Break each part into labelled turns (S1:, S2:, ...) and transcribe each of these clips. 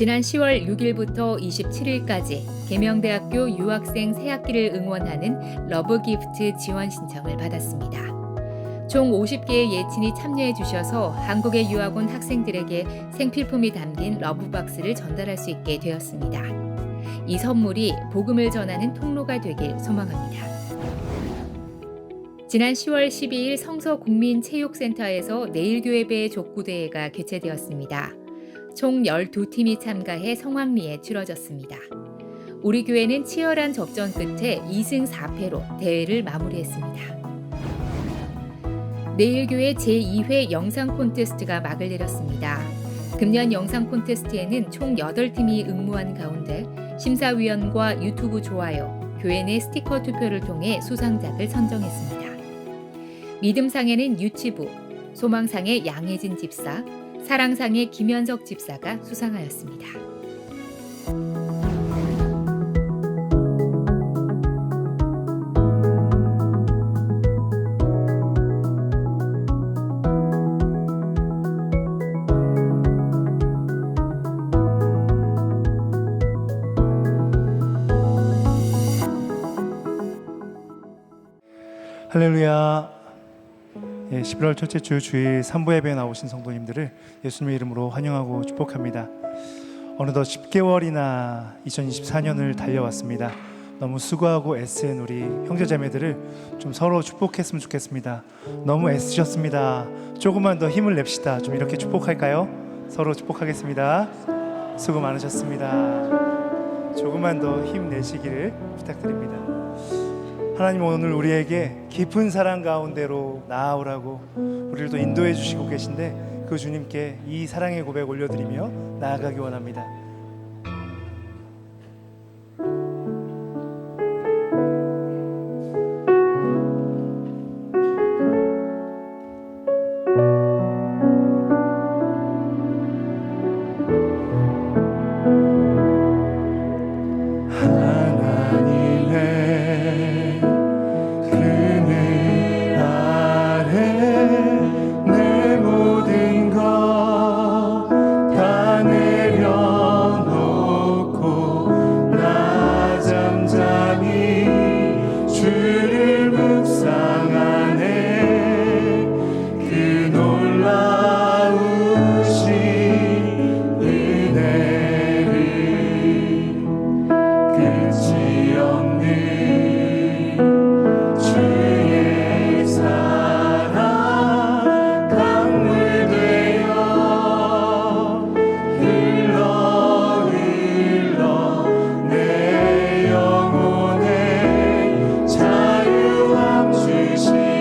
S1: 지난 10월 6일부터 27일까지 계명대학교 유학생 새학기를 응원하는 러브기프트 지원 신청을 받았습니다. 총 50개의 예친이 참여해 주셔서 한국에 유학 온 학생들에게 생필품이 담긴 러브박스를 전달할 수 있게 되었습니다. 이 선물이 복음을 전하는 통로가 되길 소망합니다. 지난 10월 12일 성서국민체육센터에서 내일교회배 족구대회가 개최되었습니다. 총 12팀이 참가해 성황리에 치러졌습니다. 우리 교회는 치열한 접전 끝에 2승 4패로 대회를 마무리했습니다. 내일교회 제2회 영상 콘테스트가 막을 내렸습니다. 금년 영상 콘테스트에는 총 8팀이 응모한 가운데 심사위원과 유튜브 좋아요, 교회 내 스티커 투표를 통해 수상작을 선정했습니다. 믿음상에는 유치부, 소망상의 양혜진 집사, 사랑상의 김현석 집사가 수상하였습니다.
S2: 할렐루야. 11월 첫째 주 주일 3부 예배에 나오신 성도님들을 예수님의 이름으로 환영하고 축복합니다. 어느덧 10개월이나 2024년을 달려왔습니다. 너무 수고하고 애쓴 우리 형제자매들을 좀 서로 축복했으면 좋겠습니다. 너무 애쓰셨습니다. 조금만 더 힘을 냅시다. 좀 이렇게 축복할까요? 서로 축복하겠습니다. 수고 많으셨습니다. 조금만 더 힘내시기를 부탁드립니다. 하나님, 오늘 우리에게 깊은 사랑 가운데로 나아오라고 우리를 또 인도해 주시고 계신데, 그 주님께 이 사랑의 고백 올려드리며 나아가기 원합니다.
S3: 자유함 주시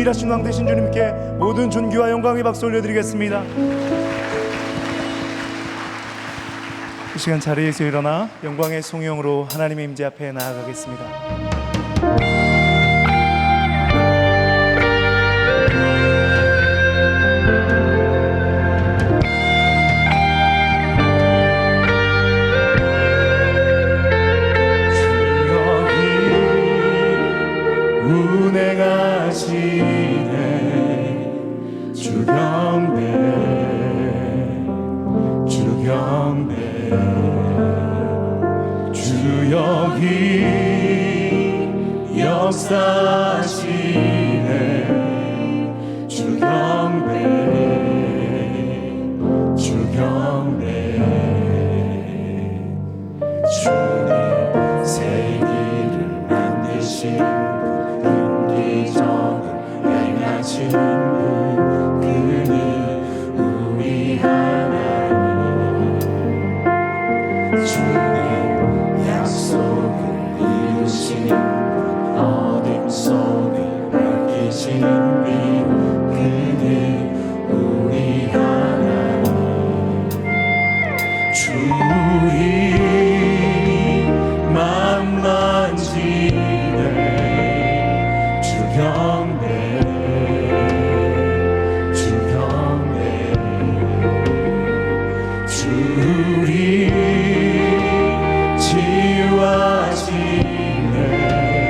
S2: 유일하신 왕 되신 주님께 모든 존귀와 영광의 박수 올려드리겠습니다. 이 시간 자리에서 일어나 영광의 송영으로 하나님의 임재 앞에 나아가겠습니다.
S3: 운행하시네 주 경배 주 여기 역사하시네 주 경배 주님 세계를 만드신 기적을 행하신 분 그는 우리 하나님 주님 약속을 이루신 어둠 속을 밝히신 분 그는 우리 하나님 주의 맘 만지네 주 경배 주리 치유하시네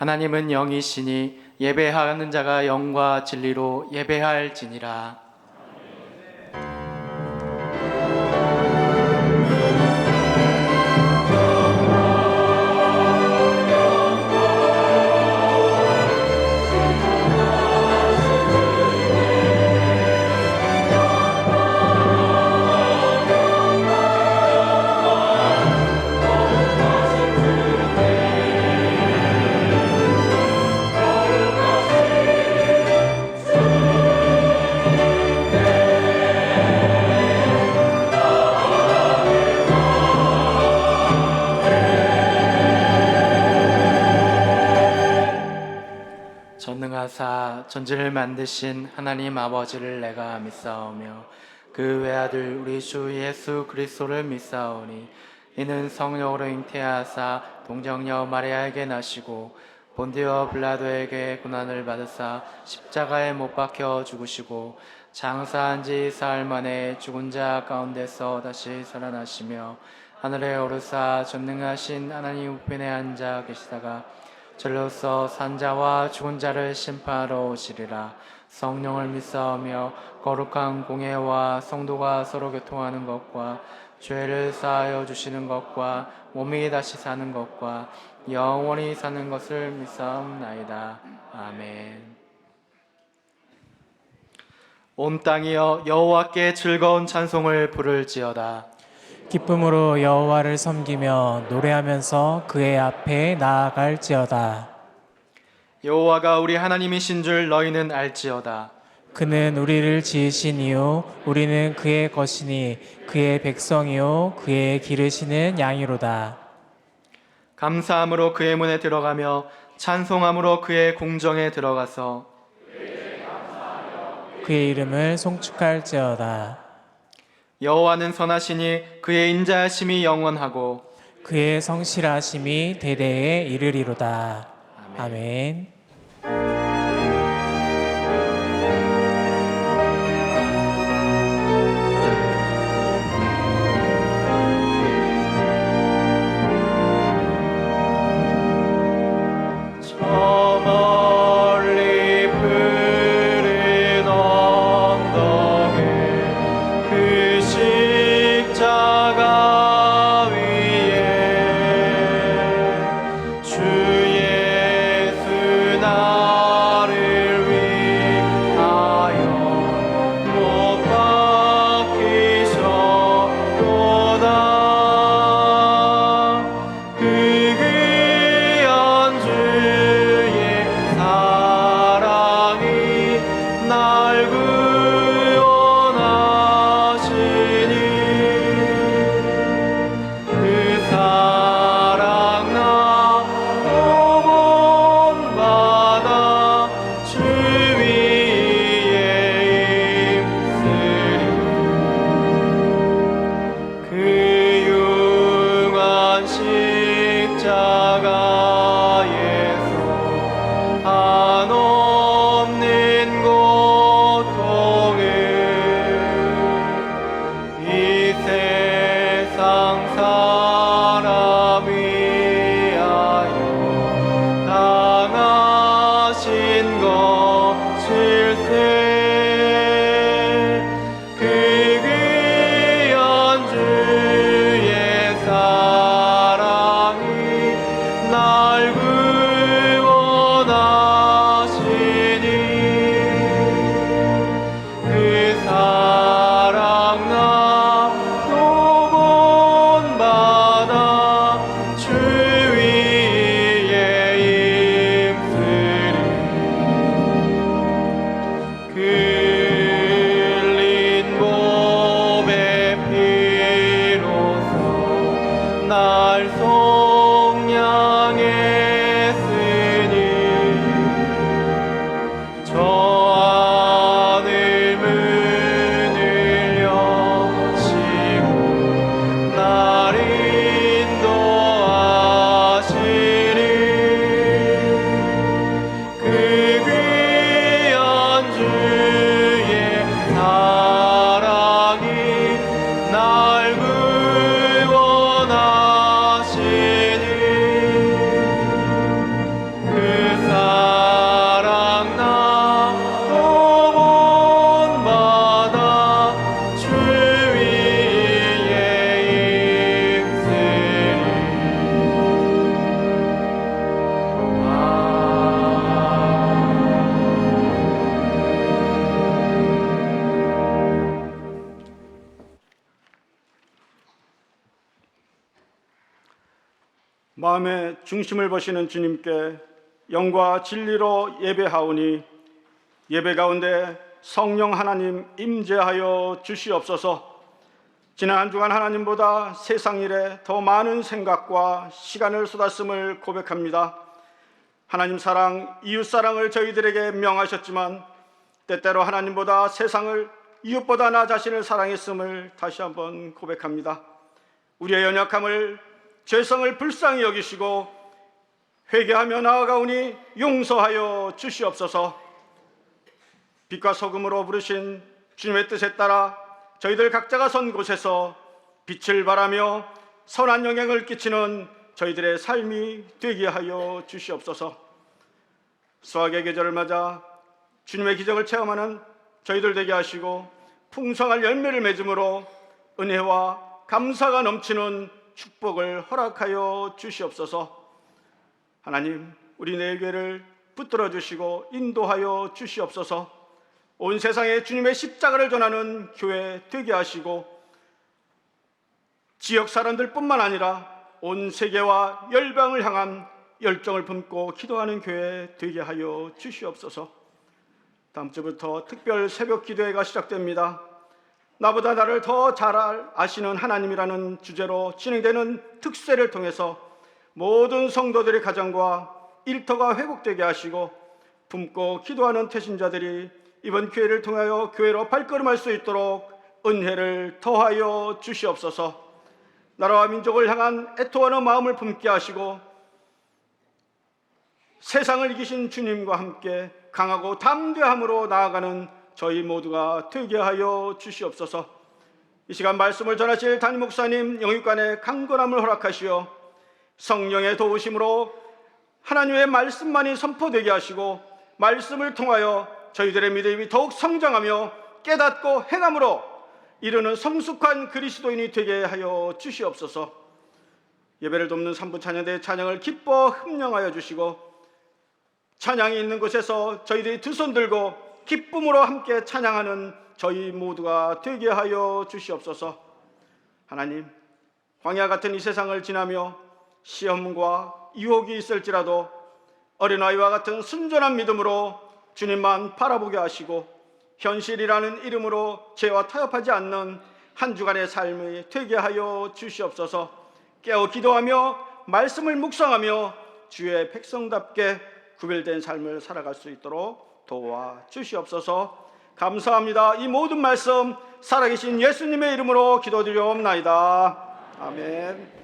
S4: 하나님은 영이시니 예배하는 자가 영과 진리로 예배할지니라. 전능하사 전지를 만드신 하나님 아버지를 내가 믿사오며 그 외아들 우리 주 예수 그리스도를 믿사오니 이는 성령으로 잉태하사 동정녀 마리아에게 나시고 본디오 빌라도에게 고난을 받으사 십자가에 못 박혀 죽으시고 장사한 지 사흘 만에 죽은 자 가운데서 다시 살아나시며 하늘에 오르사 전능하신 하나님 우편에 앉아 계시다가 절로서 산자와 죽은 자를 심판하러 오시리라. 성령을 믿사오며 거룩한 공예와 성도가 서로 교통하는 것과 죄를 사하여 주시는 것과 몸이 다시 사는 것과 영원히 사는 것을 믿사옵나이다. 아멘. 온 땅이여 여호와께 즐거운 찬송을 부를지어다.
S5: 기쁨으로 여호와를 섬기며 노래하면서 그의 앞에 나아갈지어다.
S4: 여호와가 우리 하나님이신 줄 너희는 알지어다.
S5: 그는 우리를 지으신 이요 우리는 그의 것이니 그의 백성이요 그의 기르시는 양이로다.
S4: 감사함으로 그의 문에 들어가며 찬송함으로 그의 궁정에 들어가서
S5: 그의 이름을 송축할지어다.
S4: 여호와는 선하시니 그의 인자하심이 영원하고
S5: 그의 성실하심이 대대에 이르리로다. 아멘.
S4: 저 멀리 푸른 언덕에 그 십자가 위에 주 예수
S6: 마음의 중심을 보시는 주님께 영과 진리로 예배하오니 예배 가운데 성령 하나님 임재하여 주시옵소서. 지난 한 주간 하나님보다 세상 일에 더 많은 생각과 시간을 쏟았음을 고백합니다. 하나님 사랑, 이웃 사랑을 저희들에게 명하셨지만 때때로 하나님보다 세상을, 이웃보다 나 자신을 사랑했음을 다시 한번 고백합니다. 우리의 연약함을, 죄성을 불쌍히 여기시고 회개하며 나아가오니 용서하여 주시옵소서. 빛과 소금으로 부르신 주님의 뜻에 따라 저희들 각자가 선 곳에서 빛을 발하며 선한 영향을 끼치는 저희들의 삶이 되게 하여 주시옵소서. 수학의 계절을 맞아 주님의 기적을 체험하는 저희들 되게 하시고 풍성한 열매를 맺음으로 은혜와 감사가 넘치는 축복을 허락하여 주시옵소서. 하나님, 우리 내교회를 붙들어 주시고 인도하여 주시옵소서. 온 세상에 주님의 십자가를 전하는 교회 되게 하시고 지역 사람들뿐만 아니라 온 세계와 열방을 향한 열정을 품고 기도하는 교회 되게 하여 주시옵소서. 다음 주부터 특별 새벽 기도회가 시작됩니다. 나보다 나를 더 잘 아시는 하나님이라는 주제로 진행되는 특세를 통해서 모든 성도들의 가정과 일터가 회복되게 하시고 품고 기도하는 태신자들이 이번 기회를 통하여 교회로 발걸음할 수 있도록 은혜를 더하여 주시옵소서. 나라와 민족을 향한 애통하는 마음을 품게 하시고 세상을 이기신 주님과 함께 강하고 담대함으로 나아가는 저희 모두가 되게 하여 주시옵소서. 이 시간 말씀을 전하실 담임 목사님 영육간의 강건함을 허락하시어 성령의 도우심으로 하나님의 말씀만이 선포되게 하시고 말씀을 통하여 저희들의 믿음이 더욱 성장하며 깨닫고 행함으로 이르는 성숙한 그리스도인이 되게 하여 주시옵소서. 예배를 돕는 삼부 찬양대의 찬양을 기뻐 흠령하여 주시고 찬양이 있는 곳에서 저희들이 두 손 들고 기쁨으로 함께 찬양하는 저희 모두가 되게 하여 주시옵소서. 하나님, 광야 같은 이 세상을 지나며 시험과 유혹이 있을지라도 어린아이와 같은 순전한 믿음으로 주님만 바라보게 하시고 현실이라는 이름으로 죄와 타협하지 않는 한 주간의 삶이 되게 하여 주시옵소서. 깨어 기도하며 말씀을 묵상하며 주의 백성답게 구별된 삶을 살아갈 수 있도록 도와 주시옵소서. 감사합니다. 이 모든 말씀 살아계신 예수님의 이름으로 기도드리옵나이다. 아멘.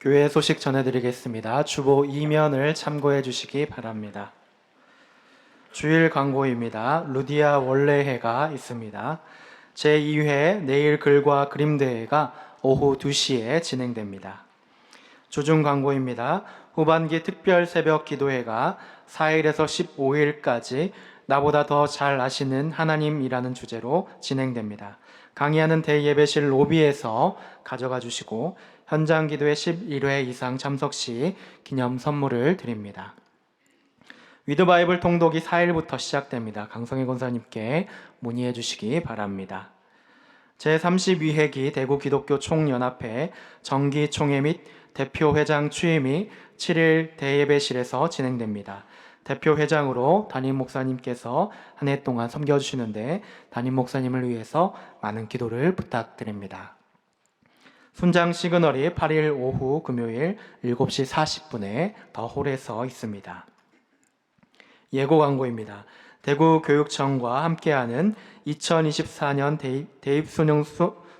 S4: 교회 소식 전해드리겠습니다. 주보 2면을 참고해 주시기 바랍니다. 주일 광고입니다. 루디아 원래회가 있습니다. 제2회 내일 글과 그림 대회가 오후 2시에 진행됩니다. 주중 광고입니다. 후반기 특별 새벽 기도회가 4일에서 15일까지 나보다 더 잘 아시는 하나님이라는 주제로 진행됩니다. 강의하는 대예배실 로비에서 가져가 주시고 현장 기도회 11회 이상 참석 시 기념 선물을 드립니다. 위드 바이블 통독이 4일부터 시작됩니다. 강성희 권사님께 문의해 주시기 바랍니다. 제32회기 대구 기독교 총연합회 정기 총회 및 대표 회장 취임이 7일 대예배실에서 진행됩니다. 대표 회장으로 담임 목사님께서 한 해 동안 섬겨주시는데 담임 목사님을 위해서 많은 기도를 부탁드립니다. 순장 시그널이 8일 오후 금요일 7시 40분에 더 홀에서 있습니다. 예고 광고입니다. 대구교육청과 함께하는 2024년 대입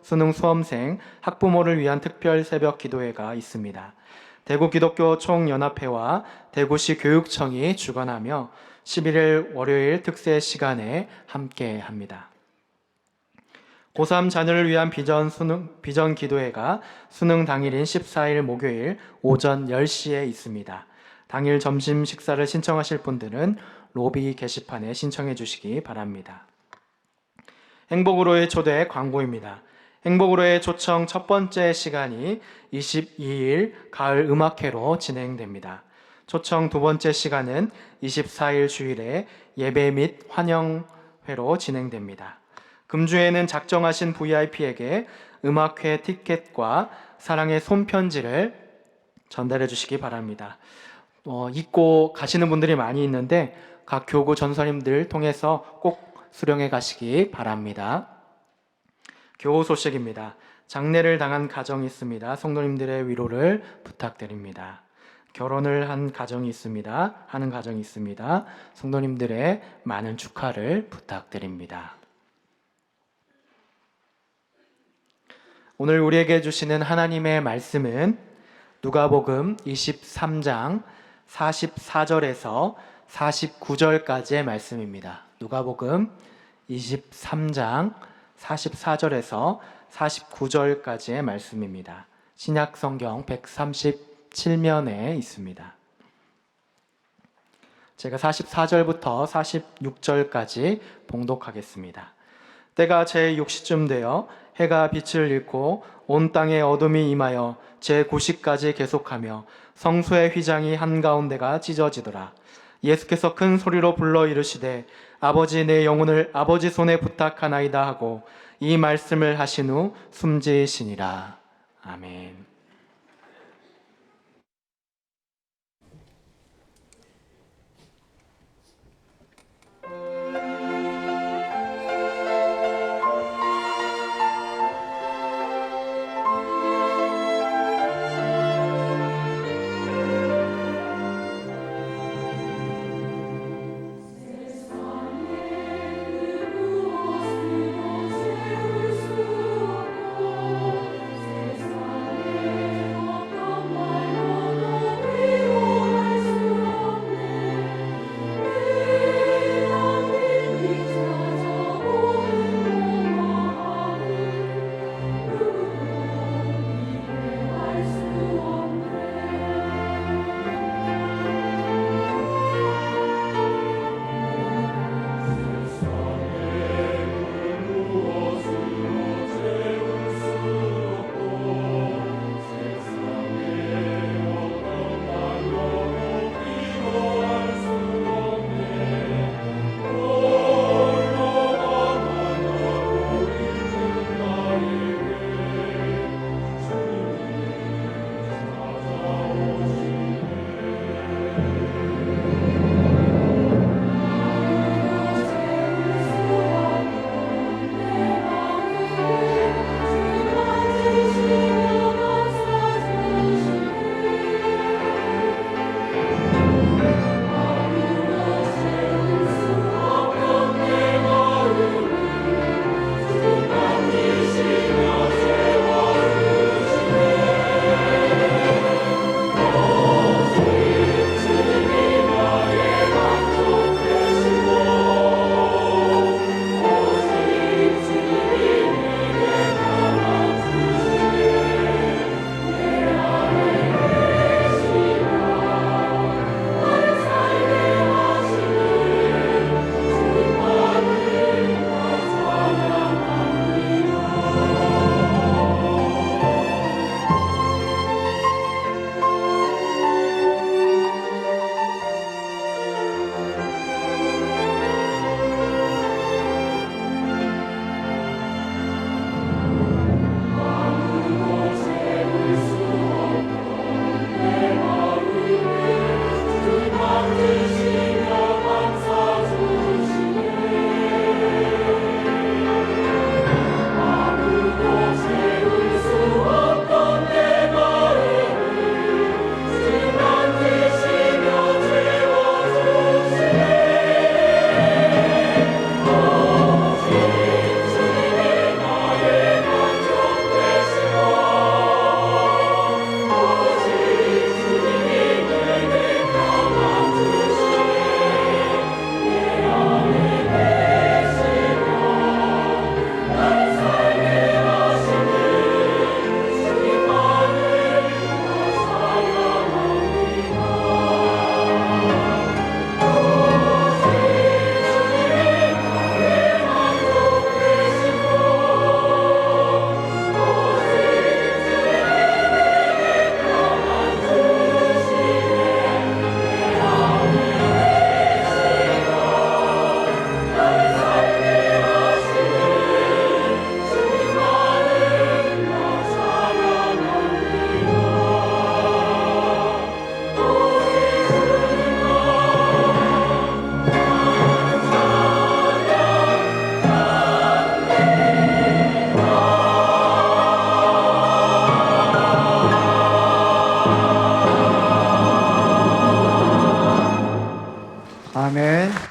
S4: 수능 수험생, 학부모를 위한 특별 새벽 기도회가 있습니다. 대구 기독교 총연합회와 대구시 교육청이 주관하며 11일 월요일 특세 시간에 함께 합니다. 고3 자녀를 위한 비전 기도회가 수능 당일인 14일 목요일 오전 10시에 있습니다. 당일 점심 식사를 신청하실 분들은 로비 게시판에 신청해 주시기 바랍니다. 행복으로의 초대 광고입니다. 행복으로의 초청 첫 번째 시간이 22일 가을 음악회로 진행됩니다. 초청 두 번째 시간은 24일 주일에 예배 및 환영회로 진행됩니다. 금주에는 작정하신 VIP에게 음악회 티켓과 사랑의 손편지를 전달해 주시기 바랍니다. 잊고 가시는 분들이 많이 있는데 각 교구 전사님들 통해서 꼭 수령해 가시기 바랍니다. 교우 소식입니다. 장례를 당한 가정이 있습니다. 성도님들의 위로를 부탁드립니다. 결혼을 한 가정이 있습니다. 하는 가정이 있습니다. 성도님들의 많은 축하를 부탁드립니다. 오늘 우리에게 주시는 하나님의 말씀은 누가복음 23장 44절에서 49절까지의 말씀입니다. 누가복음 23장 44절에서 49절까지의 말씀입니다. 신약 성경 137면에 있습니다. 제가 44절부터 46절까지 봉독하겠습니다. 때가 제6시쯤 되어 해가 빛을 잃고 온 땅에 어둠이 임하여 제9시까지 계속하며 성소의 휘장이 한가운데가 찢어지더라. 예수께서 큰 소리로 불러 이르시되 아버지 내 영혼을 아버지 손에 부탁하나이다 하고 이 말씀을 하신 후 숨지시니라. 아멘.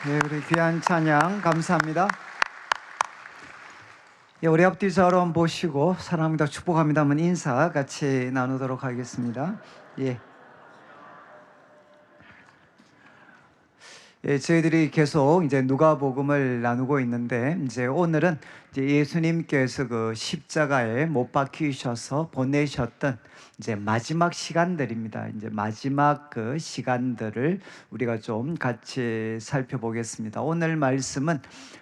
S7: 예, 우리 귀한 찬양 감사합니다. 예, 우리 앞뒤 저로 한번 보시고 사랑합니다, 축복합니다 하면 인사 같이 나누도록 하겠습니다. 예. 예, 저희들이 계속 이제 누가복음을 나누고 있는데 이제 오늘은 이제 예수님께서 그 십자가에 못 박히셔서 보내셨던 이제 마지막 시간들입니다. 이제 마지막 그 시간들을 우리가 좀 같이 살펴보겠습니다. 오늘 말씀은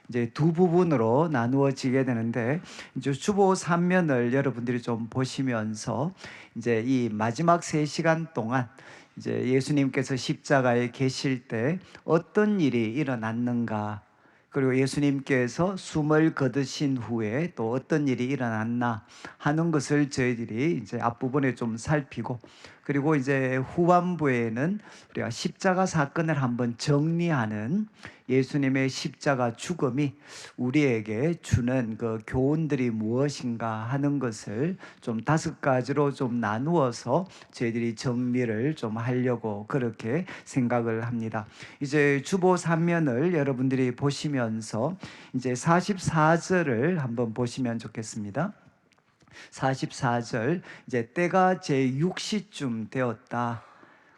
S7: 이제 두 부분으로 나누어지게 되는데 이제 주보 3면을 여러분들이 좀 보시면서 이제 이 마지막 3시간 동안 이제 예수님께서 십자가에 계실 때 어떤 일이 일어났는가, 그리고 예수님께서 숨을 거두신 후에 또 어떤 일이 일어났나 하는 것을 저희들이 이제 앞부분에 좀 살피고, 그리고 이제 후반부에는 우리가 십자가 사건을 한번 정리하는 예수님의 십자가 죽음이 우리에게 주는 그 교훈들이 무엇인가 하는 것을 좀 5가지로 좀 나누어서 저희들이 정리를 좀 하려고 그렇게 생각을 합니다. 이제 주보 3면을 여러분들이 보시면서 이제 44절을 한번 보시면 좋겠습니다. 44절, 이제 때가 제6시쯤 되었다.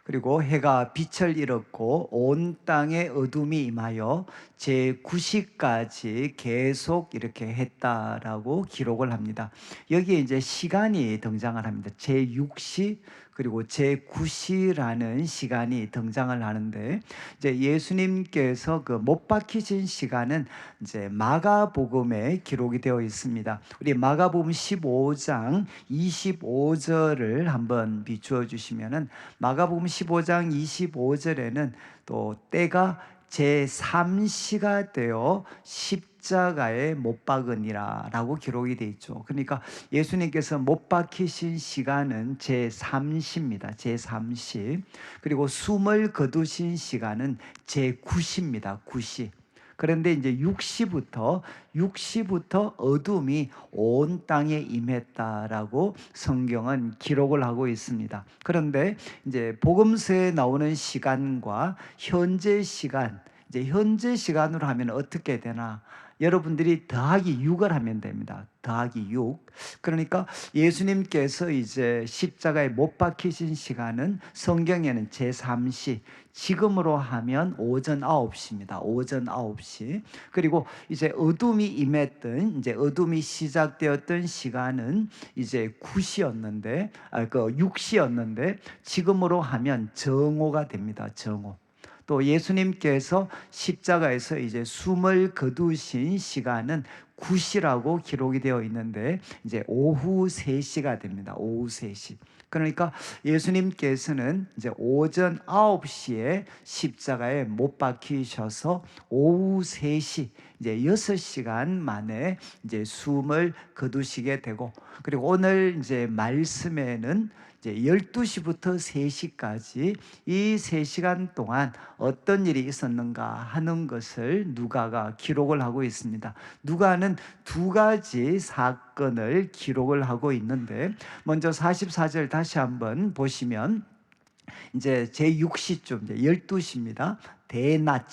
S7: 그리고 해가 빛을 잃었고 온 땅에 어둠이 임하여 제9시까지 계속 이렇게 했다라고 기록을 합니다. 여기에 이제 시간이 등장을 합니다. 제6시 그리고 제9시라는 시간이 등장을 하는데, 이제 예수님께서 그 못 박히신 시간은 이제 마가복음에 기록이 되어 있습니다. 우리 마가복음 15장 25절을 한번 비추어 주시면은, 마가복음 15장 25절에는 또 때가 제3시가 되어 십자가에 못 박으니라 라고 기록이 되어 있죠. 그러니까 예수님께서 못 박히신 시간은 제3시입니다. 제3시. 그리고 숨을 거두신 시간은 제9시입니다. 9시. 그런데 이제 6시부터 어둠이 온 땅에 임했다라고 성경은 기록을 하고 있습니다. 그런데 이제 복음서에 나오는 시간과 현재 시간, 이제 현재 시간으로 하면 어떻게 되나? 여러분들이 더하기 6을 하면 됩니다. 더하기 6. 그러니까 예수님께서 이제 십자가에 못 박히신 시간은 성경에는 제3시, 지금으로 하면 오전 9시입니다. 오전 9시. 그리고 이제 어둠이 임했던, 이제 어둠이 시작되었던 시간은 이제 9시였는데, 6시였는데 지금으로 하면 정오가 됩니다. 정오. 또 예수님께서 십자가에서 이제 숨을 거두신 시간은 9시라고 기록이 되어 있는데 이제 오후 3시가 됩니다. 오후 3시. 그러니까 예수님께서는 이제 오전 9시에 십자가에 못 박히셔서 오후 3시, 이제 6시간 만에 이제 숨을 거두시게 되고, 그리고 오늘 이제 말씀에는 이제 12시부터 3시까지 이 3시간 동안 어떤 일이 있었는가 하는 것을 누가가 기록을 하고 있습니다. 누가는 2가지 사건을 기록을 하고 있는데, 먼저 44절 다시 한번 보시면 이제 제6시쯤, 이제 12시입니다. 대낮,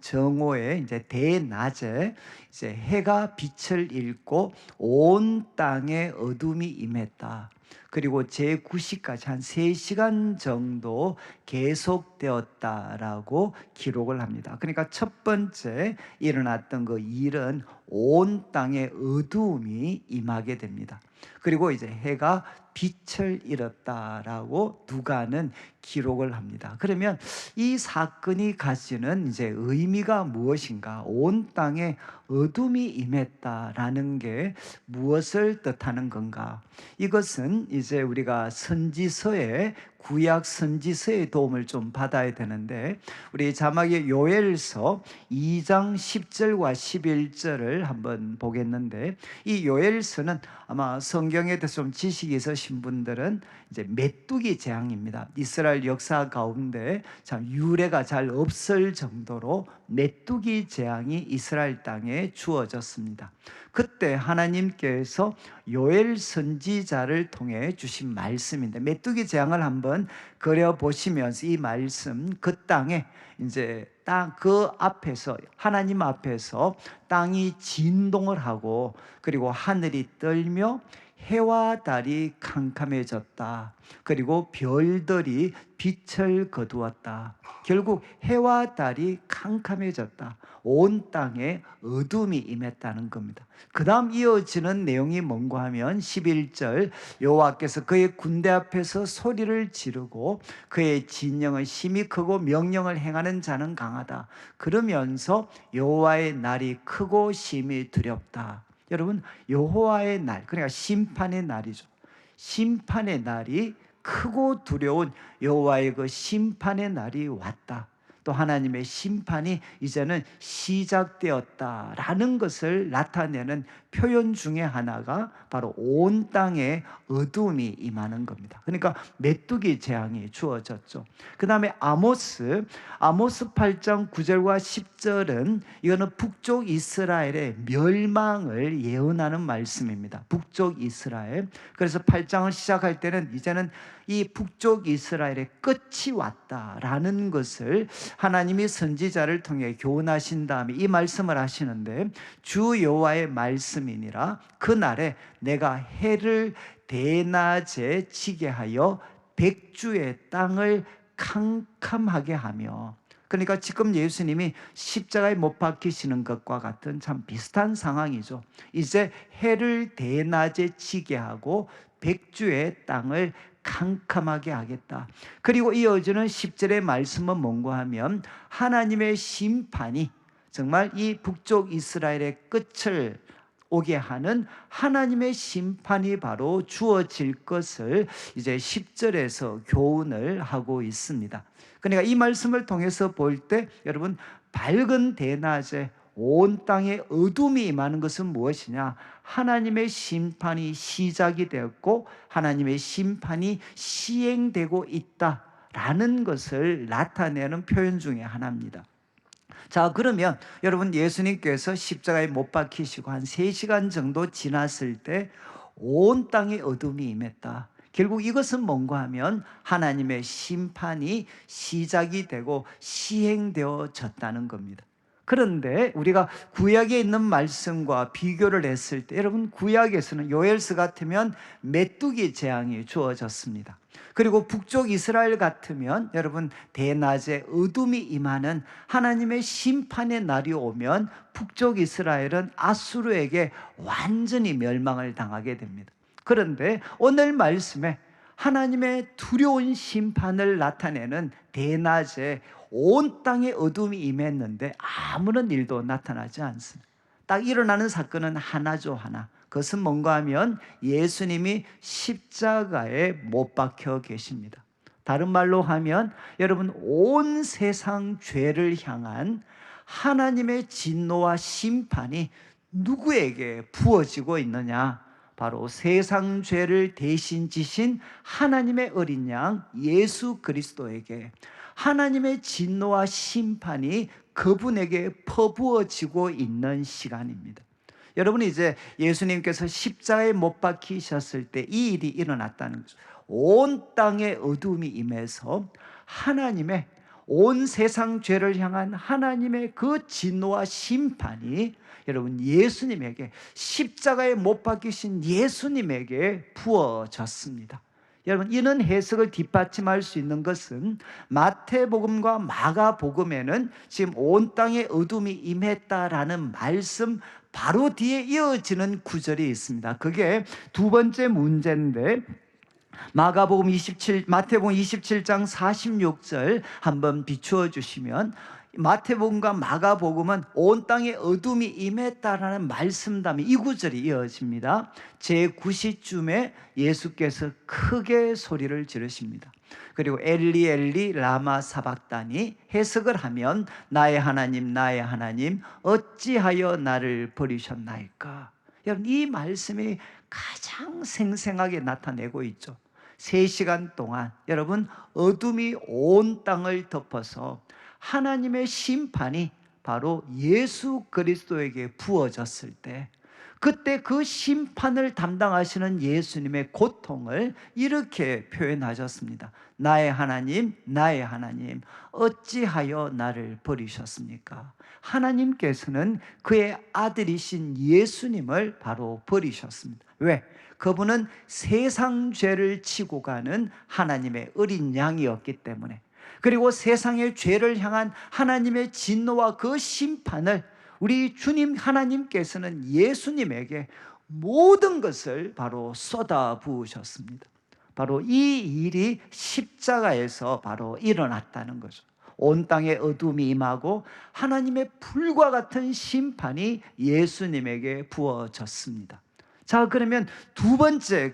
S7: 정오에 이제 대낮에 이제 해가 빛을 잃고 온 땅에 어둠이 임했다. 그리고 제9시까지 한 3시간 정도 계속되었다라고 기록을 합니다. 그러니까 첫 번째 일어났던 그 일은 온 땅에 어두움이 임하게 됩니다. 그리고 이제 해가 빛을 잃었다라고 누가는 기록을 합니다. 그러면 이 사건이 가지는 이제 의미가 무엇인가? 온 땅에 어둠이 임했다라는 게 무엇을 뜻하는 건가? 이것은 이제 우리가 선지서에, 구약 선지서의 도움을 좀 받아야 되는데, 우리 자막의 요엘서 2장 10절과 11절을 한번 보겠는데, 이 요엘서는 아마 성경에 대해서 좀 지식이 있으신 분들은 이제 메뚜기 재앙입니다. 이스라엘 역사 가운데 참 유례가 잘 없을 정도로 메뚜기 재앙이 이스라엘 땅에 주어졌습니다. 그때 하나님께서 요엘 선지자를 통해 주신 말씀인데, 메뚜기 재앙을 한번 그려 보시면서 이 말씀, 그 땅에 이제 그 앞에서, 하나님 앞에서 땅이 진동을 하고, 그리고 하늘이 떨며 해와 달이 캄캄해졌다. 그리고 별들이 빛을 거두었다. 결국 해와 달이 캄캄해졌다. 온 땅에 어둠이 임했다는 겁니다. 그 다음 이어지는 내용이 뭔가 하면 11절, 여호와께서 그의 군대 앞에서 소리를 지르고 그의 진영은 힘이 크고 명령을 행하는 자는 강하다. 그러면서 여호와의 날이 크고 심히 두렵다. 여러분, 여호와의 날, 그러니까 심판의 날이죠. 심판의 날이 크고 두려운 여호와의 그 심판의 날이 왔다. 또 하나님의 심판이 이제는 시작되었다라는 것을 나타내는 표현 중에 하나가 바로 온 땅에 어둠이 임하는 겁니다. 그러니까 메뚜기 재앙이 주어졌죠. 그 다음에 아모스 8장 9절과 10절은 이거는 북쪽 이스라엘의 멸망을 예언하는 말씀입니다. 북쪽 이스라엘. 그래서 8장을 시작할 때는 이제는 이 북쪽 이스라엘의 끝이 왔다라는 것을 하나님이 선지자를 통해 교훈하신 다음에 이 말씀을 하시는데, 주 여호와의 말씀이니라 그날에 내가 해를 대낮에 지게 하여 백주의 땅을 캄캄하게 하며, 그러니까 지금 예수님이 십자가에 못 박히시는 것과 같은 참 비슷한 상황이죠. 이제 해를 대낮에 지게 하고 백주의 땅을 캄캄하게 하겠다. 그리고 이어지는 10절의 말씀은 뭔가 하면 하나님의 심판이 정말 이 북쪽 이스라엘의 끝을 오게 하는 하나님의 심판이 바로 주어질 것을 이제 10절에서 교훈을 하고 있습니다. 그러니까 이 말씀을 통해서 볼 때 여러분, 밝은 대낮에 온 땅에 어둠이 임하는 것은 무엇이냐? 하나님의 심판이 시작이 되었고 하나님의 심판이 시행되고 있다라는 것을 나타내는 표현 중에 하나입니다. 자, 그러면 여러분, 예수님께서 십자가에 못 박히시고 한 3시간 정도 지났을 때 온 땅에 어둠이 임했다. 결국 이것은 뭔가 하면 하나님의 심판이 시작이 되고 시행되어졌다는 겁니다. 그런데 우리가 구약에 있는 말씀과 비교를 했을 때, 여러분, 구약에서는 요엘서 같으면 메뚜기 재앙이 주어졌습니다. 그리고 북쪽 이스라엘 같으면 여러분, 대낮에 어둠이 임하는 하나님의 심판의 날이 오면 북쪽 이스라엘은 아수르에게 완전히 멸망을 당하게 됩니다. 그런데 오늘 말씀에 하나님의 두려운 심판을 나타내는 대낮에 온 땅에 어둠이 임했는데 아무런 일도 나타나지 않습니다. 딱 일어나는 사건은 하나죠, 하나. 그것은 뭔가 하면 예수님이 십자가에 못 박혀 계십니다. 다른 말로 하면 여러분, 온 세상 죄를 향한 하나님의 진노와 심판이 누구에게 부어지고 있느냐? 바로 세상 죄를 대신 지신 하나님의 어린 양 예수 그리스도에게 하나님의 진노와 심판이 그분에게 퍼부어지고 있는 시간입니다. 여러분, 이제 예수님께서 십자가에 못 박히셨을 때 이 일이 일어났다는 거죠. 온 땅에 어둠이 임해서 하나님의 온 세상 죄를 향한 하나님의 그 진노와 심판이 여러분, 예수님에게, 십자가에 못 박히신 예수님에게 부어졌습니다. 여러분, 이런 해석을 뒷받침할 수 있는 것은 마태복음과 마가복음에는 지금 온 땅에 어둠이 임했다라는 말씀 바로 뒤에 이어지는 구절이 있습니다. 그게 두 번째 문제인데, 마태복음 27장 46절 한번 비추어 주시면, 마태복음과 마가복음은 온 땅에 어둠이 임했다라는 말씀 다음에 이 구절이 이어집니다. 제9시쯤에 예수께서 크게 소리를 지르십니다. 그리고 엘리 엘리 라마 사박다니, 해석을 하면 나의 하나님 나의 하나님 어찌하여 나를 버리셨나이까. 여러분, 이 말씀이 가장 생생하게 나타내고 있죠. 3시간 동안 여러분, 어둠이 온 땅을 덮어서 하나님의 심판이 바로 예수 그리스도에게 부어졌을 때, 그때 그 심판을 담당하시는 예수님의 고통을 이렇게 표현하셨습니다. 나의 하나님, 나의 하나님, 어찌하여 나를 버리셨습니까? 하나님께서는 그의 아들이신 예수님을 바로 버리셨습니다. 왜? 그분은 세상 죄를 지고 가는 하나님의 어린 양이었기 때문에, 그리고 세상의 죄를 향한 하나님의 진노와 그 심판을 우리 주님 하나님께서는 예수님에게 모든 것을 바로 쏟아 부으셨습니다. 바로 이 일이 십자가에서 바로 일어났다는 거죠. 온 땅에 어둠이 임하고 하나님의 불과 같은 심판이 예수님에게 부어졌습니다. 자, 그러면 두 번째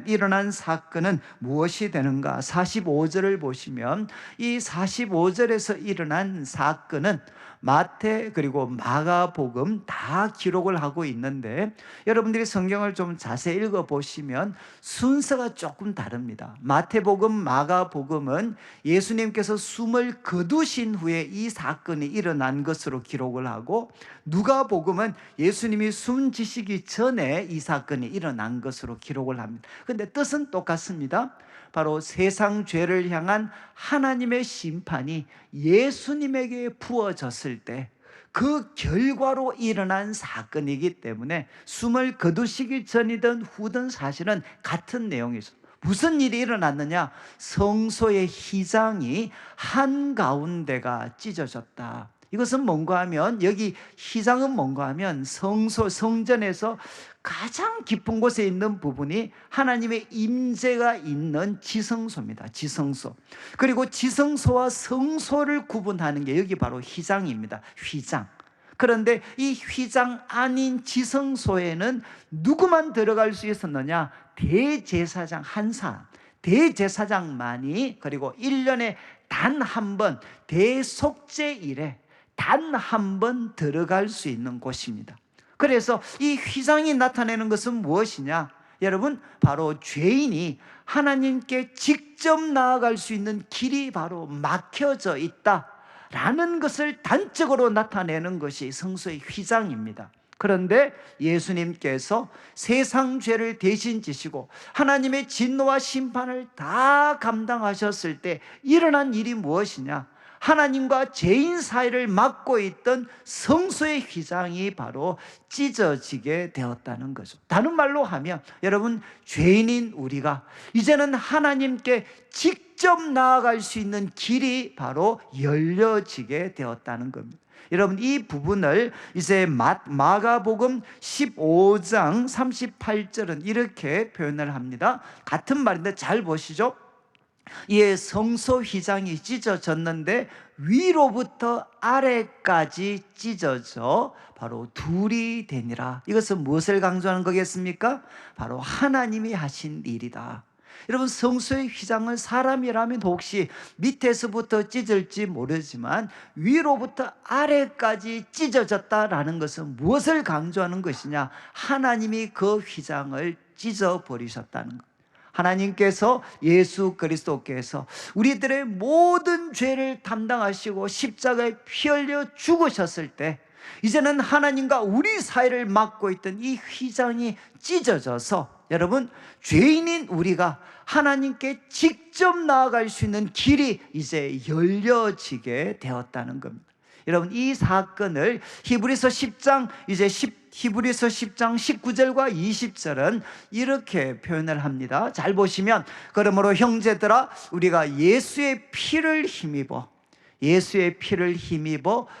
S7: 일어난 사건은 무엇이 되는가? 45절을 보시면 이 45절에서 일어난 사건은 마태 그리고 마가복음 다 기록을 하고 있는데, 여러분들이 성경을 좀 자세히 읽어보시면 순서가 조금 다릅니다. 마태복음, 마가복음은 예수님께서 숨을 거두신 후에 이 사건이 일어난 것으로 기록을 하고, 누가복음은 예수님이 숨지시기 전에 이 사건이 일어난 것으로 기록을 합니다. 그런데 뜻은 똑같습니다. 바로 세상 죄를 향한 하나님의 심판이 예수님에게 부어졌을 때 그 결과로 일어난 사건이기 때문에 숨을 거두시기 전이든 후든 사실은 같은 내용이죠. 무슨 일이 일어났느냐? 성소의 휘장이 한가운데가 찢어졌다. 이것은 뭔가 하면, 여기 휘장은 뭔가 하면 성전에서 가장 깊은 곳에 있는 부분이 하나님의 임재가 있는 지성소입니다. 지성소. 그리고 지성소와 성소를 구분하는 게 여기 바로 휘장입니다. 휘장. 그런데 이 휘장 아닌 지성소에는 누구만 들어갈 수 있었느냐? 대제사장 한 사람, 대제사장만이, 그리고 1년에 단 한 번 대속죄일에 단 한 번 들어갈 수 있는 곳입니다. 그래서 이 휘장이 나타내는 것은 무엇이냐? 여러분, 바로 죄인이 하나님께 직접 나아갈 수 있는 길이 바로 막혀져 있다라는 것을 단적으로 나타내는 것이 성소의 휘장입니다. 그런데 예수님께서 세상 죄를 대신 지시고 하나님의 진노와 심판을 다 감당하셨을 때 일어난 일이 무엇이냐? 하나님과 죄인 사이를 막고 있던 성소의 휘장이 바로 찢어지게 되었다는 거죠. 다른 말로 하면, 여러분, 죄인인 우리가 이제는 하나님께 직접 나아갈 수 있는 길이 바로 열려지게 되었다는 겁니다. 여러분, 이 부분을 이제 마가복음 15장 38절은 이렇게 표현을 합니다. 같은 말인데 잘 보시죠. 이에 성소 휘장이 찢어졌는데 위로부터 아래까지 찢어져 바로 둘이 되니라. 이것은 무엇을 강조하는 거겠습니까? 바로 하나님이 하신 일이다. 여러분, 성소의 휘장을 사람이라면 혹시 밑에서부터 찢을지 모르지만 위로부터 아래까지 찢어졌다라는 것은 무엇을 강조하는 것이냐? 하나님이 그 휘장을 찢어버리셨다는 것. 하나님께서, 예수 그리스도께서 우리들의 모든 죄를 담당하시고 십자가에 피 흘려 죽으셨을 때 이제는 하나님과 우리 사이를 막고 있던 이 휘장이 찢어져서, 여러분, 죄인인 우리가 하나님께 직접 나아갈 수 있는 길이 이제 열려지게 되었다는 겁니다. 여러분, 이 사건을 히브리서 10장 19절과 20절은 이렇게 표현을 합니다. 잘 보시면, 그러므로 형제들아, 우리가 예수의 피를 힘입어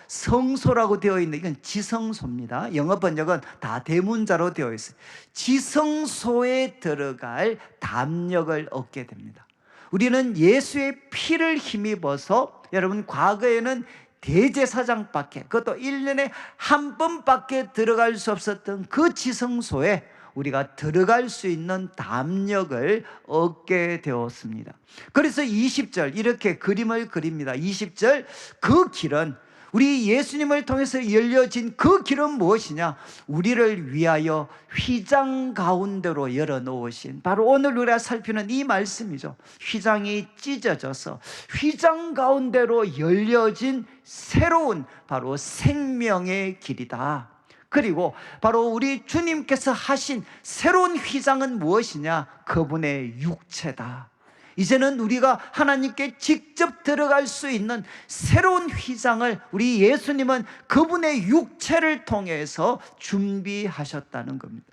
S7: 성소라고 되어 있는, 이건 지성소입니다. 영어 번역은 다 대문자로 되어 있어요. 지성소에 들어갈 담력을 얻게 됩니다. 우리는 예수의 피를 힘입어서, 여러분, 과거에는 대제사장밖에, 그것도 1년에 한 번밖에 들어갈 수 없었던 그 지성소에 우리가 들어갈 수 있는 담력을 얻게 되었습니다. 그래서 20절 이렇게 그림을 그립니다. 20절, 그 길은, 우리 예수님을 통해서 열려진 그 길은 무엇이냐? 우리를 위하여 휘장 가운데로 열어놓으신, 바로 오늘 우리가 살피는 이 말씀이죠. 휘장이 찢어져서 휘장 가운데로 열려진 새로운 바로 생명의 길이다. 그리고 바로 우리 주님께서 하신 새로운 휘장은 무엇이냐? 그분의 육체다. 이제는 우리가 하나님께 직접 들어갈 수 있는 새로운 휘장을 우리 예수님은 그분의 육체를 통해서 준비하셨다는 겁니다.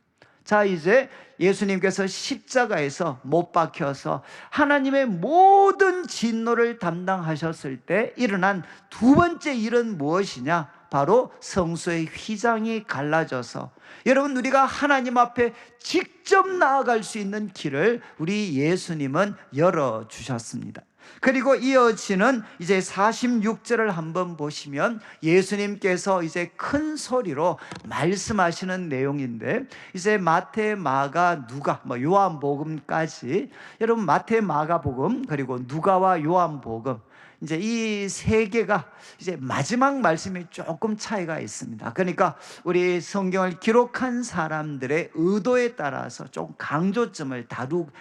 S7: 자, 이제 예수님께서 십자가에서 못 박혀서 하나님의 모든 진노를 담당하셨을 때 일어난 두 번째 일은 무엇이냐? 바로 성소의 휘장이 갈라져서 여러분, 우리가 하나님 앞에 직접 나아갈 수 있는 길을 우리 예수님은 열어주셨습니다. 그리고 이어지는 이제 46절을 한번 보시면 예수님께서 이제 큰 소리로 말씀하시는 내용인데, 이제 마태, 마가, 누가, 요한복음까지, 여러분 마태, 마가복음 그리고 누가와 요한복음, 이제 이 세 개가 이제 마지막 말씀이 조금 차이가 있습니다. 그러니까 우리 성경을 기록한 사람들의 의도에 따라서 좀 강조점을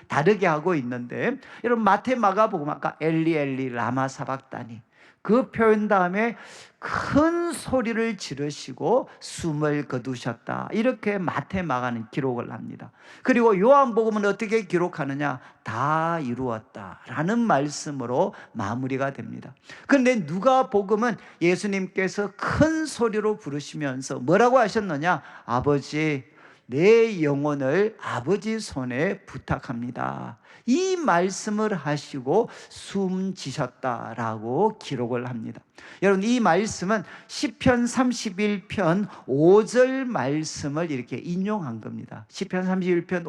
S7: 다르게 하고 있는데, 여러분 마태 마가복음 아까 엘리 엘리 라마 사박다니 그 표현 다음에 큰 소리를 지르시고 숨을 거두셨다, 이렇게 마태 마가는 기록을 합니다. 그리고 요한복음은 어떻게 기록하느냐? 다 이루었다라는 말씀으로 마무리가 됩니다. 그런데 누가복음은 예수님께서 큰 소리로 부르시면서 뭐라고 하셨느냐? 아버지, 내 영혼을 아버지 손에 부탁합니다, 이 말씀을 하시고 숨지셨다라고 기록을 합니다. 여러분, 이 말씀은 시편 31편 5절 말씀을 이렇게 인용한 겁니다. 시편 31편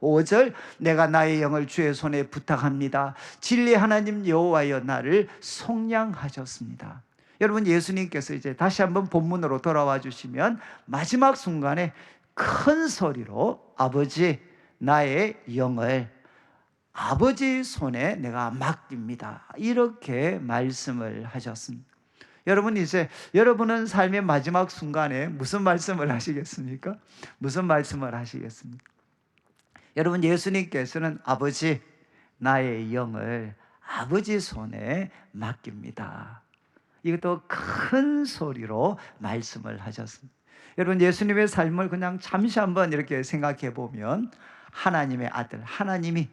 S7: 5절, 내가 나의 영을 주의 손에 부탁합니다, 진리 하나님 여호와여 나를 속량하셨습니다. 여러분, 예수님께서 이제 다시 한번 본문으로 돌아와 주시면 마지막 순간에 큰 소리로 아버지, 나의 영을 아버지 손에 내가 맡깁니다, 이렇게 말씀을 하셨습니다. 여러분, 이제 여러분은 삶의 마지막 순간에 무슨 말씀을 하시겠습니까? 무슨 말씀을 하시겠습니까? 여러분, 예수님께서는 아버지, 나의 영을 아버지 손에 맡깁니다, 이것도 큰 소리로 말씀을 하셨습니다. 여러분, 예수님의 삶을 그냥 잠시 한번 이렇게 생각해 보면 하나님의 아들, 하나님이